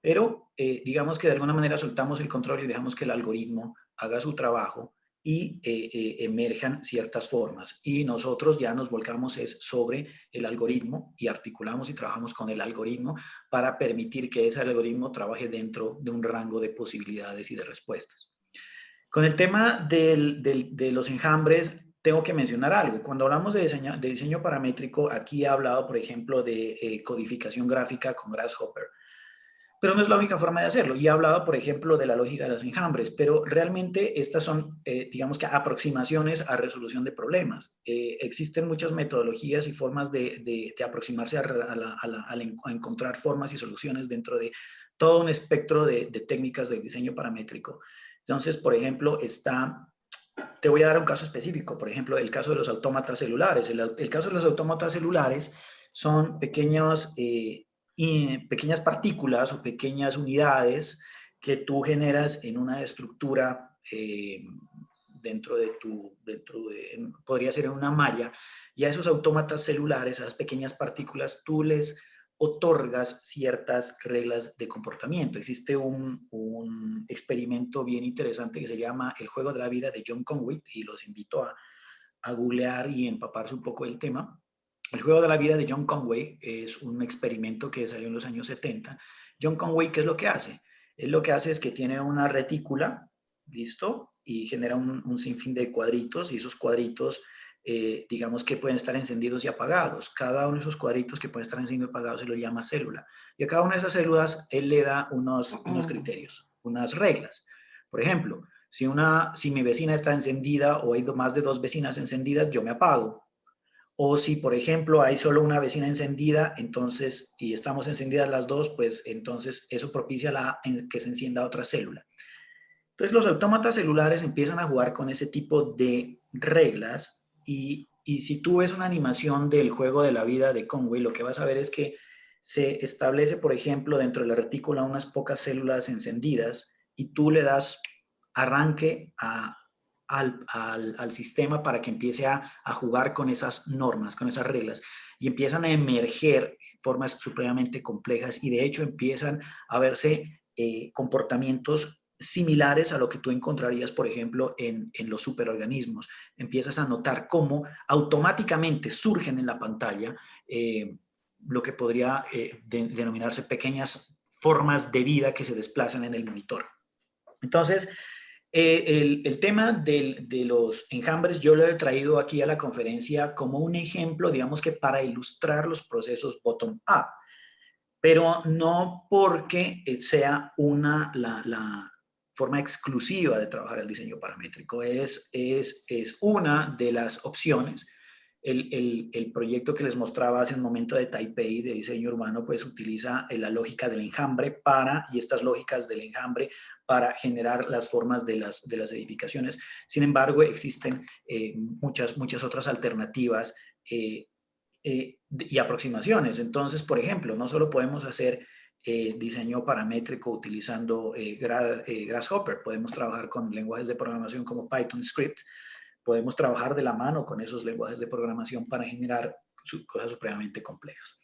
pero digamos que de alguna manera soltamos el control y dejamos que el algoritmo haga su trabajo y emerjan ciertas formas. Y nosotros ya nos volcamos sobre el algoritmo y articulamos y trabajamos con el algoritmo para permitir que ese algoritmo trabaje dentro de un rango de posibilidades y de respuestas. Con el tema de los enjambres, tengo que mencionar algo. Cuando hablamos de diseño paramétrico, aquí he hablado, por ejemplo, de codificación gráfica con Grasshopper. Pero no es la única forma de hacerlo. Y he hablado, por ejemplo, de la lógica de los enjambres, pero realmente estas son, digamos que, aproximaciones a resolución de problemas. Existen muchas metodologías y formas de aproximarse a encontrar formas y soluciones dentro de todo un espectro de técnicas de diseño paramétrico. Entonces, por ejemplo, te voy a dar un caso específico, por ejemplo, el caso de los autómatas celulares. El caso de los autómatas celulares son pequeñas partículas o pequeñas unidades que tú generas en una estructura podría ser en una malla, y a esos autómatas celulares, a esas pequeñas partículas, tú les otorgas ciertas reglas de comportamiento. Existe un experimento bien interesante que se llama El juego de la vida de John Conway, y los invito a googlear y empaparse un poco del tema. El juego de la vida de John Conway es un experimento que salió en los años 70. John Conway, ¿qué es lo que hace? Él lo que hace es que tiene una retícula, ¿listo? Y genera un sinfín de cuadritos, y esos cuadritos, digamos que pueden estar encendidos y apagados. Cada uno de esos cuadritos que pueden estar encendidos y apagados se lo llama célula. Y a cada una de esas células él le da unos criterios, unas reglas. Por ejemplo, si mi vecina está encendida o hay más de 2 vecinas encendidas, yo me apago. O si, por ejemplo, hay solo una vecina encendida, entonces, y estamos encendidas las dos, pues entonces eso propicia que se encienda otra célula. Entonces los autómatas celulares empiezan a jugar con ese tipo de reglas, y si tú ves una animación del juego de la vida de Conway, lo que vas a ver es que se establece, por ejemplo, dentro de la retícula unas pocas células encendidas, y tú le das arranque al sistema para que empiece a jugar con esas normas, con esas reglas, y empiezan a emerger formas supremamente complejas, y de hecho empiezan a verse comportamientos similares a lo que tú encontrarías, por ejemplo, en los superorganismos. Empiezas a notar cómo automáticamente surgen en la pantalla lo que podría denominarse pequeñas formas de vida que se desplazan en el monitor. Entonces, el tema de los enjambres yo lo he traído aquí a la conferencia como un ejemplo, digamos que para ilustrar los procesos bottom-up, pero no porque sea la forma exclusiva de trabajar el diseño paramétrico. Es una de las opciones. El proyecto que les mostraba hace un momento de Taipei de diseño urbano, pues utiliza la lógica del enjambre y estas lógicas del enjambre para generar las formas de las edificaciones. Sin embargo, existen muchas otras alternativas y aproximaciones. Entonces, por ejemplo, no solo podemos hacer diseño paramétrico utilizando Grasshopper, podemos trabajar con lenguajes de programación como Python Script, podemos trabajar de la mano con esos lenguajes de programación para generar cosas supremamente complejas.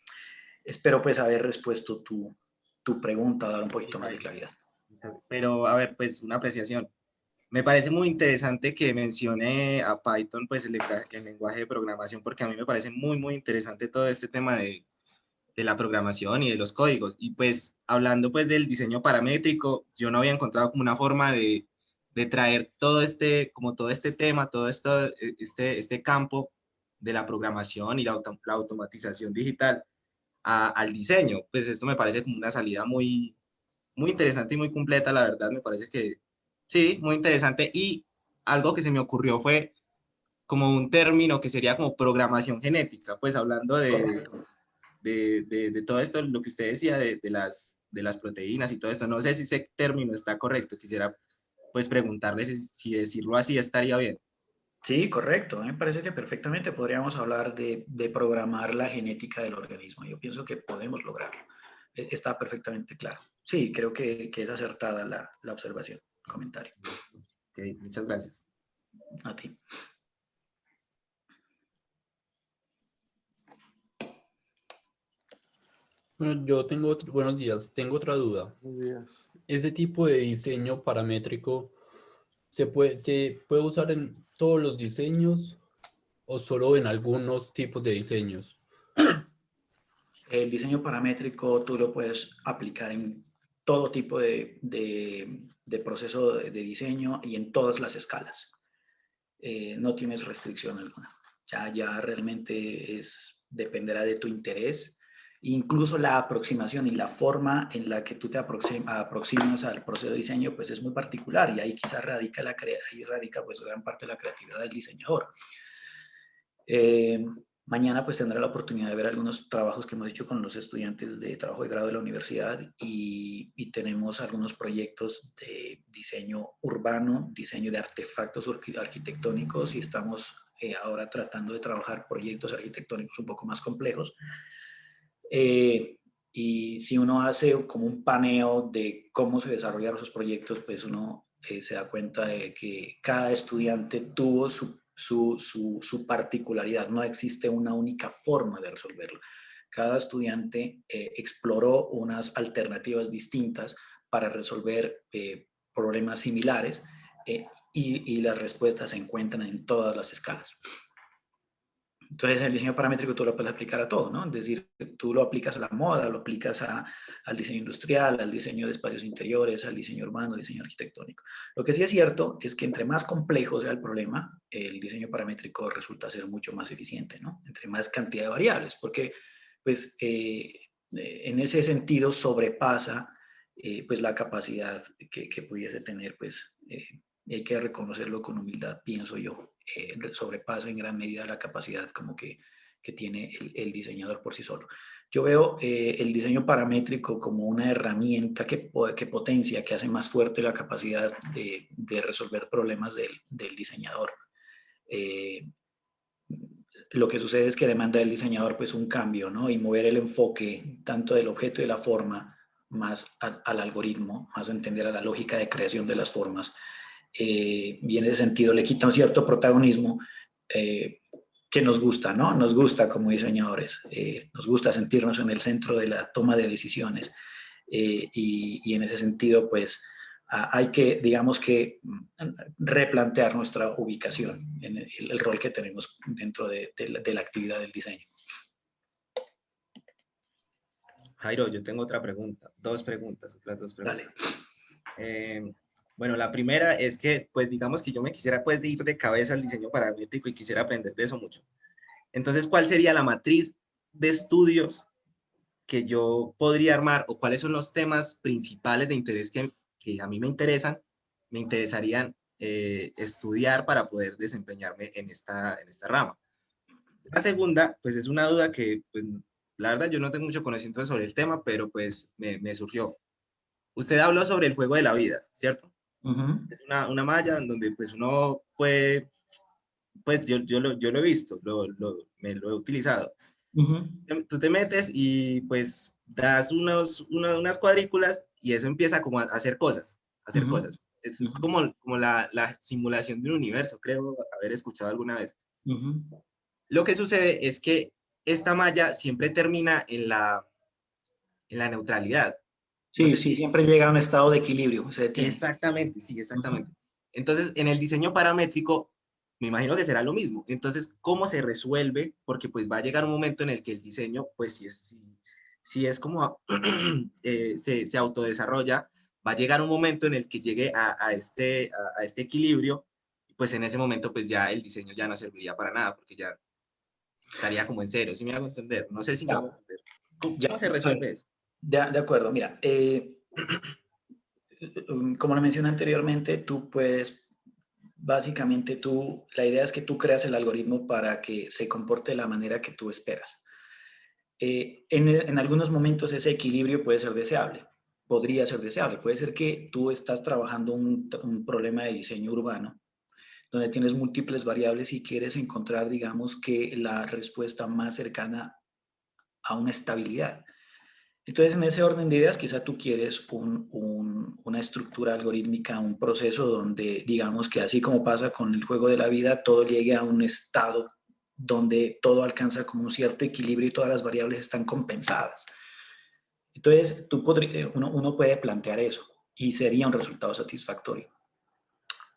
Espero pues haber respuesto tu pregunta, dar un poquito más de claridad. Pero, a ver, pues una apreciación. Me parece muy interesante que mencione a Python, pues el lenguaje de programación, porque a mí me parece muy, muy interesante todo este tema de la programación y de los códigos. Y pues hablando pues del diseño paramétrico, yo no había encontrado como una forma de traer como todo este tema, todo esto, este campo de la programación y la automatización digital al diseño. Pues esto me parece como una salida muy, muy interesante y muy completa, la verdad, me parece que sí, muy interesante. Y algo que se me ocurrió fue como un término que sería como programación genética, pues hablando Correcto. de todo esto, lo que usted decía de las proteínas y todo esto. No sé si ese término está correcto, quisiera pues preguntarle si decirlo así estaría bien. Sí, correcto. Me parece que perfectamente podríamos hablar de programar la genética del organismo. Yo pienso que podemos lograrlo. Está perfectamente claro. Sí, creo que es acertada la observación, el comentario. Ok, muchas gracias. A ti. Bueno, buenos días, tengo otra duda. Buenos días. ¿Ese tipo de diseño paramétrico se puede usar en todos los diseños o solo en algunos tipos de diseños? El diseño paramétrico tú lo puedes aplicar en todo tipo de proceso de diseño y en todas las escalas. No tienes restricción alguna. Ya realmente dependerá de tu interés. Incluso la aproximación y la forma en la que tú te aproximas al proceso de diseño pues es muy particular y ahí quizás ahí radica pues gran parte de la creatividad del diseñador. Mañana pues tendré la oportunidad de ver algunos trabajos que hemos hecho con los estudiantes de trabajo de grado de la universidad y tenemos algunos proyectos de diseño urbano, diseño de artefactos arquitectónicos y estamos ahora tratando de trabajar proyectos arquitectónicos un poco más complejos. Y si uno hace como un paneo de cómo se desarrollaron esos proyectos, pues uno se da cuenta de que cada estudiante tuvo su particularidad. No existe una única forma de resolverlo. Cada estudiante exploró unas alternativas distintas para resolver problemas similares y las respuestas se encuentran en todas las escalas. Entonces, el diseño paramétrico tú lo puedes aplicar a todo, ¿no? Es decir, tú lo aplicas a la moda, lo aplicas al diseño industrial, al diseño de espacios interiores, al diseño urbano, al diseño arquitectónico. Lo que sí es cierto es que entre más complejo sea el problema, el diseño paramétrico resulta ser mucho más eficiente, ¿no? Entre más cantidad de variables, porque, pues, en ese sentido sobrepasa, pues, la capacidad que pudiese tener, pues, hay que reconocerlo con humildad, pienso yo. Sobrepasa en gran medida la capacidad como que tiene el diseñador por sí solo. Yo veo el diseño paramétrico como una herramienta que potencia, que hace más fuerte la capacidad de resolver problemas del diseñador. Lo que sucede es que demanda del diseñador pues un cambio, ¿no? Y mover el enfoque tanto del objeto y de la forma más al algoritmo, más a entender a la lógica de creación de las formas. Y en ese sentido le quita un cierto protagonismo que nos gusta, ¿no? Nos gusta como diseñadores, nos gusta sentirnos en el centro de la toma de decisiones y en ese sentido, pues, hay que, digamos que, replantear nuestra ubicación en el rol que tenemos dentro de la actividad del diseño. Jairo, yo tengo otra pregunta, otras dos Dale. preguntas. Bueno, la primera es que, pues digamos que yo me quisiera pues ir de cabeza al diseño paramétrico y quisiera aprender de eso mucho. Entonces, ¿cuál sería la matriz de estudios que yo podría armar o cuáles son los temas principales de interés que a mí me interesarían estudiar para poder desempeñarme en esta rama? La segunda, pues es una duda que, pues, la verdad yo no tengo mucho conocimiento sobre el tema, pero pues me surgió. Usted habló sobre el juego de la vida, ¿cierto? Uh-huh. Es una malla en donde pues uno puede, pues yo lo he visto, me lo he utilizado. Uh-huh. Tú te metes y pues das unas cuadrículas y eso empieza como a hacer cosas, a hacer Uh-huh. cosas. Eso es Uh-huh. como la simulación de un universo, creo haber escuchado alguna vez. Uh-huh. Lo que sucede es que esta malla siempre termina en la neutralidad. No Sí, sé sí, si siempre llega a un estado de equilibrio, se detiene. exactamente, sí, Uh-huh. exactamente. Entonces, en el diseño paramétrico, me imagino que será lo mismo. Entonces, ¿cómo se resuelve? Porque pues va a llegar un momento en el que el diseño, pues si es como se autodesarrolla, va a llegar un momento en el que llegue a este equilibrio, pues en ese momento pues ya el diseño ya no serviría para nada, porque ya estaría como en cero, ¿sí me hago entender? No sé si me hago entender. ¿Cómo se resuelve eso? De acuerdo, mira, como lo mencioné anteriormente, tú puedes, básicamente la idea es que tú creas el algoritmo para que se comporte de la manera que tú esperas. En algunos momentos ese equilibrio puede ser deseable, podría ser deseable. Puede ser que tú estás trabajando un problema de diseño urbano donde tienes múltiples variables y quieres encontrar, digamos, que la respuesta más cercana a una estabilidad. Entonces, en ese orden de ideas, quizá tú quieres una estructura algorítmica, un proceso donde, digamos que así como pasa con el juego de la vida, todo llegue a un estado donde todo alcanza como un cierto equilibrio y todas las variables están compensadas. Entonces, uno puede plantear eso y sería un resultado satisfactorio.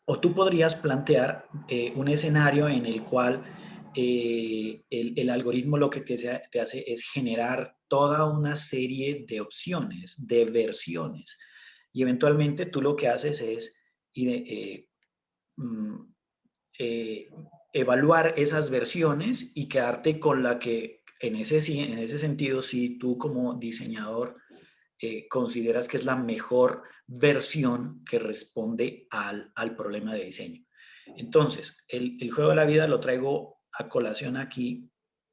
O tú podrías plantear un escenario en el cual el algoritmo lo que te hace es generar toda una serie de opciones, de versiones. Y eventualmente tú lo que haces es mm, eh, evaluar esas versiones y quedarte con la que en ese sentido, si tú como diseñador consideras que es la mejor versión que responde al problema de diseño. Entonces, el juego de la vida lo traigo a colación aquí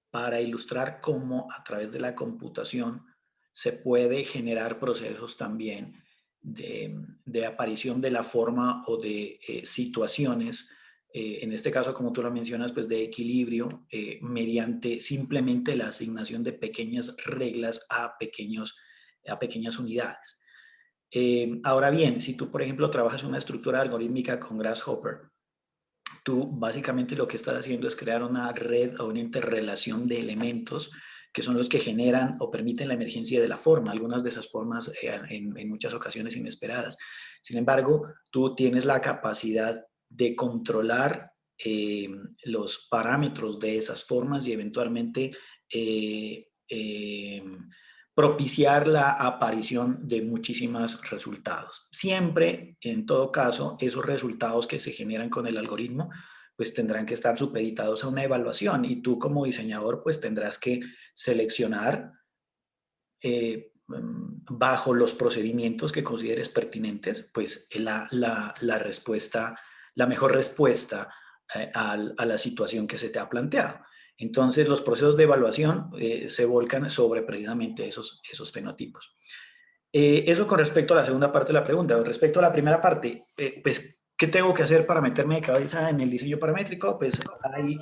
para ilustrar cómo a través de la computación se puede generar procesos también de aparición de la forma o de situaciones, en este caso, como tú lo mencionas, pues de equilibrio, mediante simplemente la asignación de pequeñas reglas a pequeñas unidades. Ahora bien, si tú, por ejemplo, trabajas una estructura algorítmica con Grasshopper, tú básicamente lo que estás haciendo es crear una red o una interrelación de elementos que son los que generan o permiten la emergencia de la forma, algunas de esas formas en muchas ocasiones inesperadas. Sin embargo, tú tienes la capacidad de controlar los parámetros de esas formas y eventualmente propiciar la aparición de muchísimos resultados. Siempre, en todo caso, esos resultados que se generan con el algoritmo, pues tendrán que estar supeditados a una evaluación y tú como diseñador, pues tendrás que seleccionar bajo los procedimientos que consideres pertinentes, pues la respuesta, la mejor respuesta a la situación que se te ha planteado. Entonces, los procesos de evaluación se volcan sobre precisamente esos fenotipos. Eso con respecto a la segunda parte de la pregunta. Respecto a la primera parte, pues, ¿qué tengo que hacer para meterme de cabeza en el diseño paramétrico? Pues hay,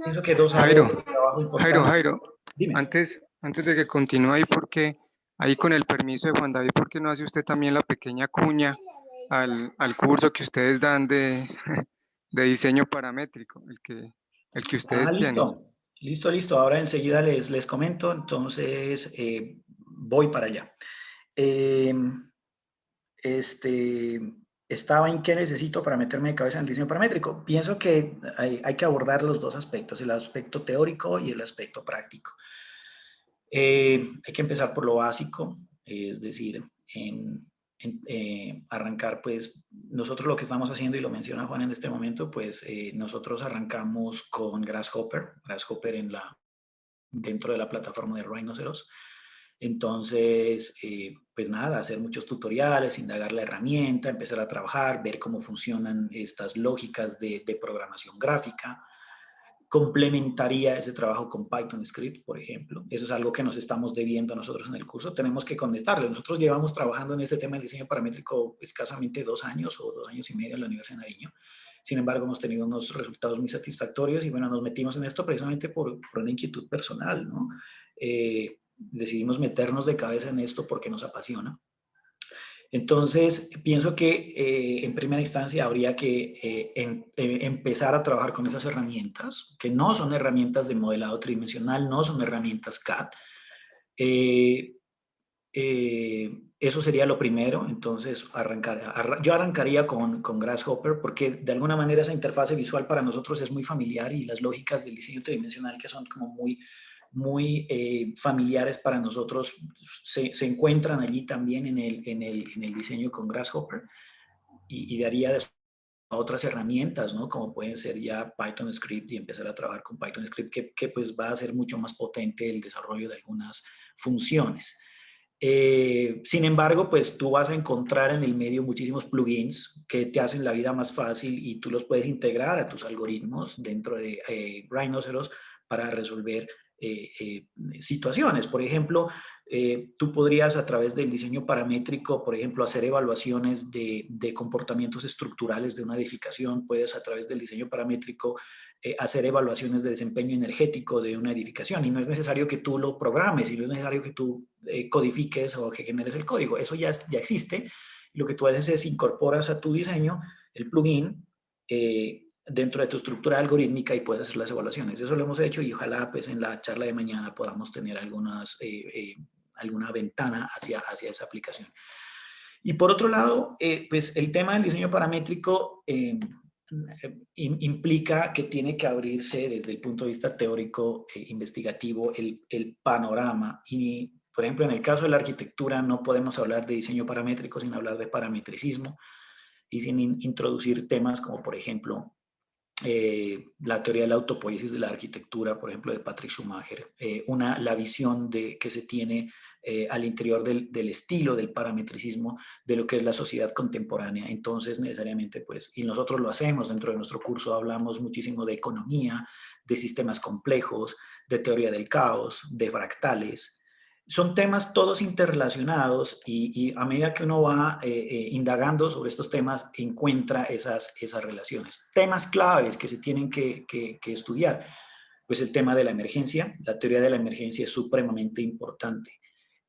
pienso que dos áreas de trabajo importantes. Jairo, Dime. antes de que continúe ahí, porque ahí con el permiso de Juan David, ¿por qué no hace usted también la pequeña cuña al curso que ustedes dan de diseño paramétrico, el que ustedes tienen? Listo. Ahora enseguida les comento, entonces voy para allá. Estaba en qué necesito para meterme de cabeza en el diseño paramétrico. Pienso que hay que abordar los dos aspectos, el aspecto teórico y el aspecto práctico. Hay que empezar por lo básico, es decir, arrancar, pues, nosotros lo que estamos haciendo, y lo menciona Juan en este momento, pues, nosotros arrancamos con Grasshopper dentro de la plataforma de Rhinoceros. Entonces, pues nada, hacer muchos tutoriales, indagar la herramienta, empezar a trabajar, ver cómo funcionan estas lógicas de programación gráfica. Complementaría ese trabajo con Python Script, por ejemplo. Eso es algo que nos estamos debiendo nosotros en el curso. Tenemos que conectarlo. Nosotros llevamos trabajando en este tema del diseño paramétrico escasamente 2 años o 2 años y medio en la Universidad de Nariño. Sin embargo, hemos tenido unos resultados muy satisfactorios y bueno, nos metimos en esto precisamente por una inquietud personal, ¿no? Decidimos meternos de cabeza en esto porque nos apasiona. Entonces, pienso que en primera instancia habría que empezar a trabajar con esas herramientas, que no son herramientas de modelado tridimensional, no son herramientas CAD. Eso sería lo primero. Entonces, yo arrancaría con Grasshopper porque de alguna manera esa interfase visual para nosotros es muy familiar y las lógicas del diseño tridimensional que son como muy muy familiares para nosotros se encuentran allí también en el diseño con Grasshopper y daría a otras herramientas, ¿no? Como pueden ser ya Python Script y empezar a trabajar con Python Script que pues va a hacer mucho más potente el desarrollo de algunas funciones. Sin embargo, pues tú vas a encontrar en el medio muchísimos plugins que te hacen la vida más fácil y tú los puedes integrar a tus algoritmos dentro de Rhinoceros para resolver situaciones. Por ejemplo, tú podrías a través del diseño paramétrico, por ejemplo, hacer evaluaciones de comportamientos estructurales de una edificación. Puedes a través del diseño paramétrico hacer evaluaciones de desempeño energético de una edificación y no es necesario que tú lo programes y no es necesario que tú codifiques o que generes el código. Eso ya existe. Lo que tú haces es incorporas a tu diseño el plugin dentro de tu estructura algorítmica y puedes hacer las evaluaciones. Eso lo hemos hecho y ojalá pues en la charla de mañana podamos tener alguna ventana hacia esa aplicación. Y por otro lado, pues el tema del diseño paramétrico implica que tiene que abrirse desde el punto de vista teórico, investigativo, el panorama. Y, por ejemplo, en el caso de la arquitectura no podemos hablar de diseño paramétrico sin hablar de parametricismo y sin introducir temas como, por ejemplo, la teoría de la autopoiesis de la arquitectura, por ejemplo, de Patrick Schumacher, la visión que se tiene al interior del estilo del parametricismo de lo que es la sociedad contemporánea. Entonces, necesariamente, pues, y nosotros lo hacemos dentro de nuestro curso, hablamos muchísimo de economía, de sistemas complejos, de teoría del caos, de fractales. Son temas todos interrelacionados y a medida que uno va indagando sobre estos temas, encuentra esas relaciones. Temas claves que se tienen que estudiar. Pues el tema de la emergencia, la teoría de la emergencia es supremamente importante.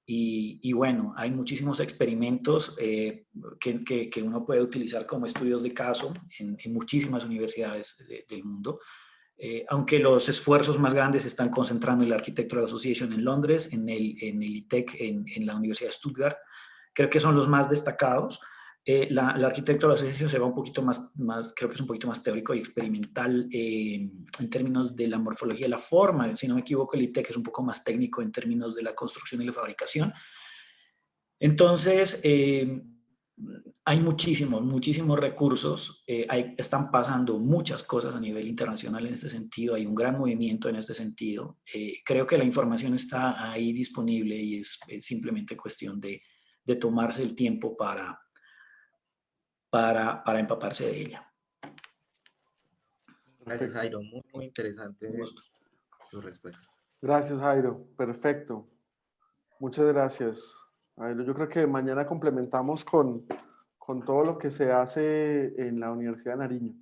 Y bueno, hay muchísimos experimentos que uno puede utilizar como estudios de caso en muchísimas universidades del mundo. Aunque los esfuerzos más grandes se están concentrando en la Architectural Association en Londres, en el ITEC en la Universidad de Stuttgart, creo que son los más destacados. La Architectural Association se va un poquito más, creo que es un poquito más teórico y experimental en términos de la morfología y la forma. Si no me equivoco, el ITEC es un poco más técnico en términos de la construcción y la fabricación. Entonces, hay muchísimos recursos, están pasando muchas cosas a nivel internacional en este sentido, hay un gran movimiento en este sentido. Creo que la información está ahí disponible y es simplemente cuestión de tomarse el tiempo para empaparse de ella. Gracias, Jairo. Muy interesante tu respuesta. Gracias, Jairo. Perfecto. Muchas gracias, Jairo. Yo creo que mañana complementamos con todo lo que se hace en la Universidad de Nariño.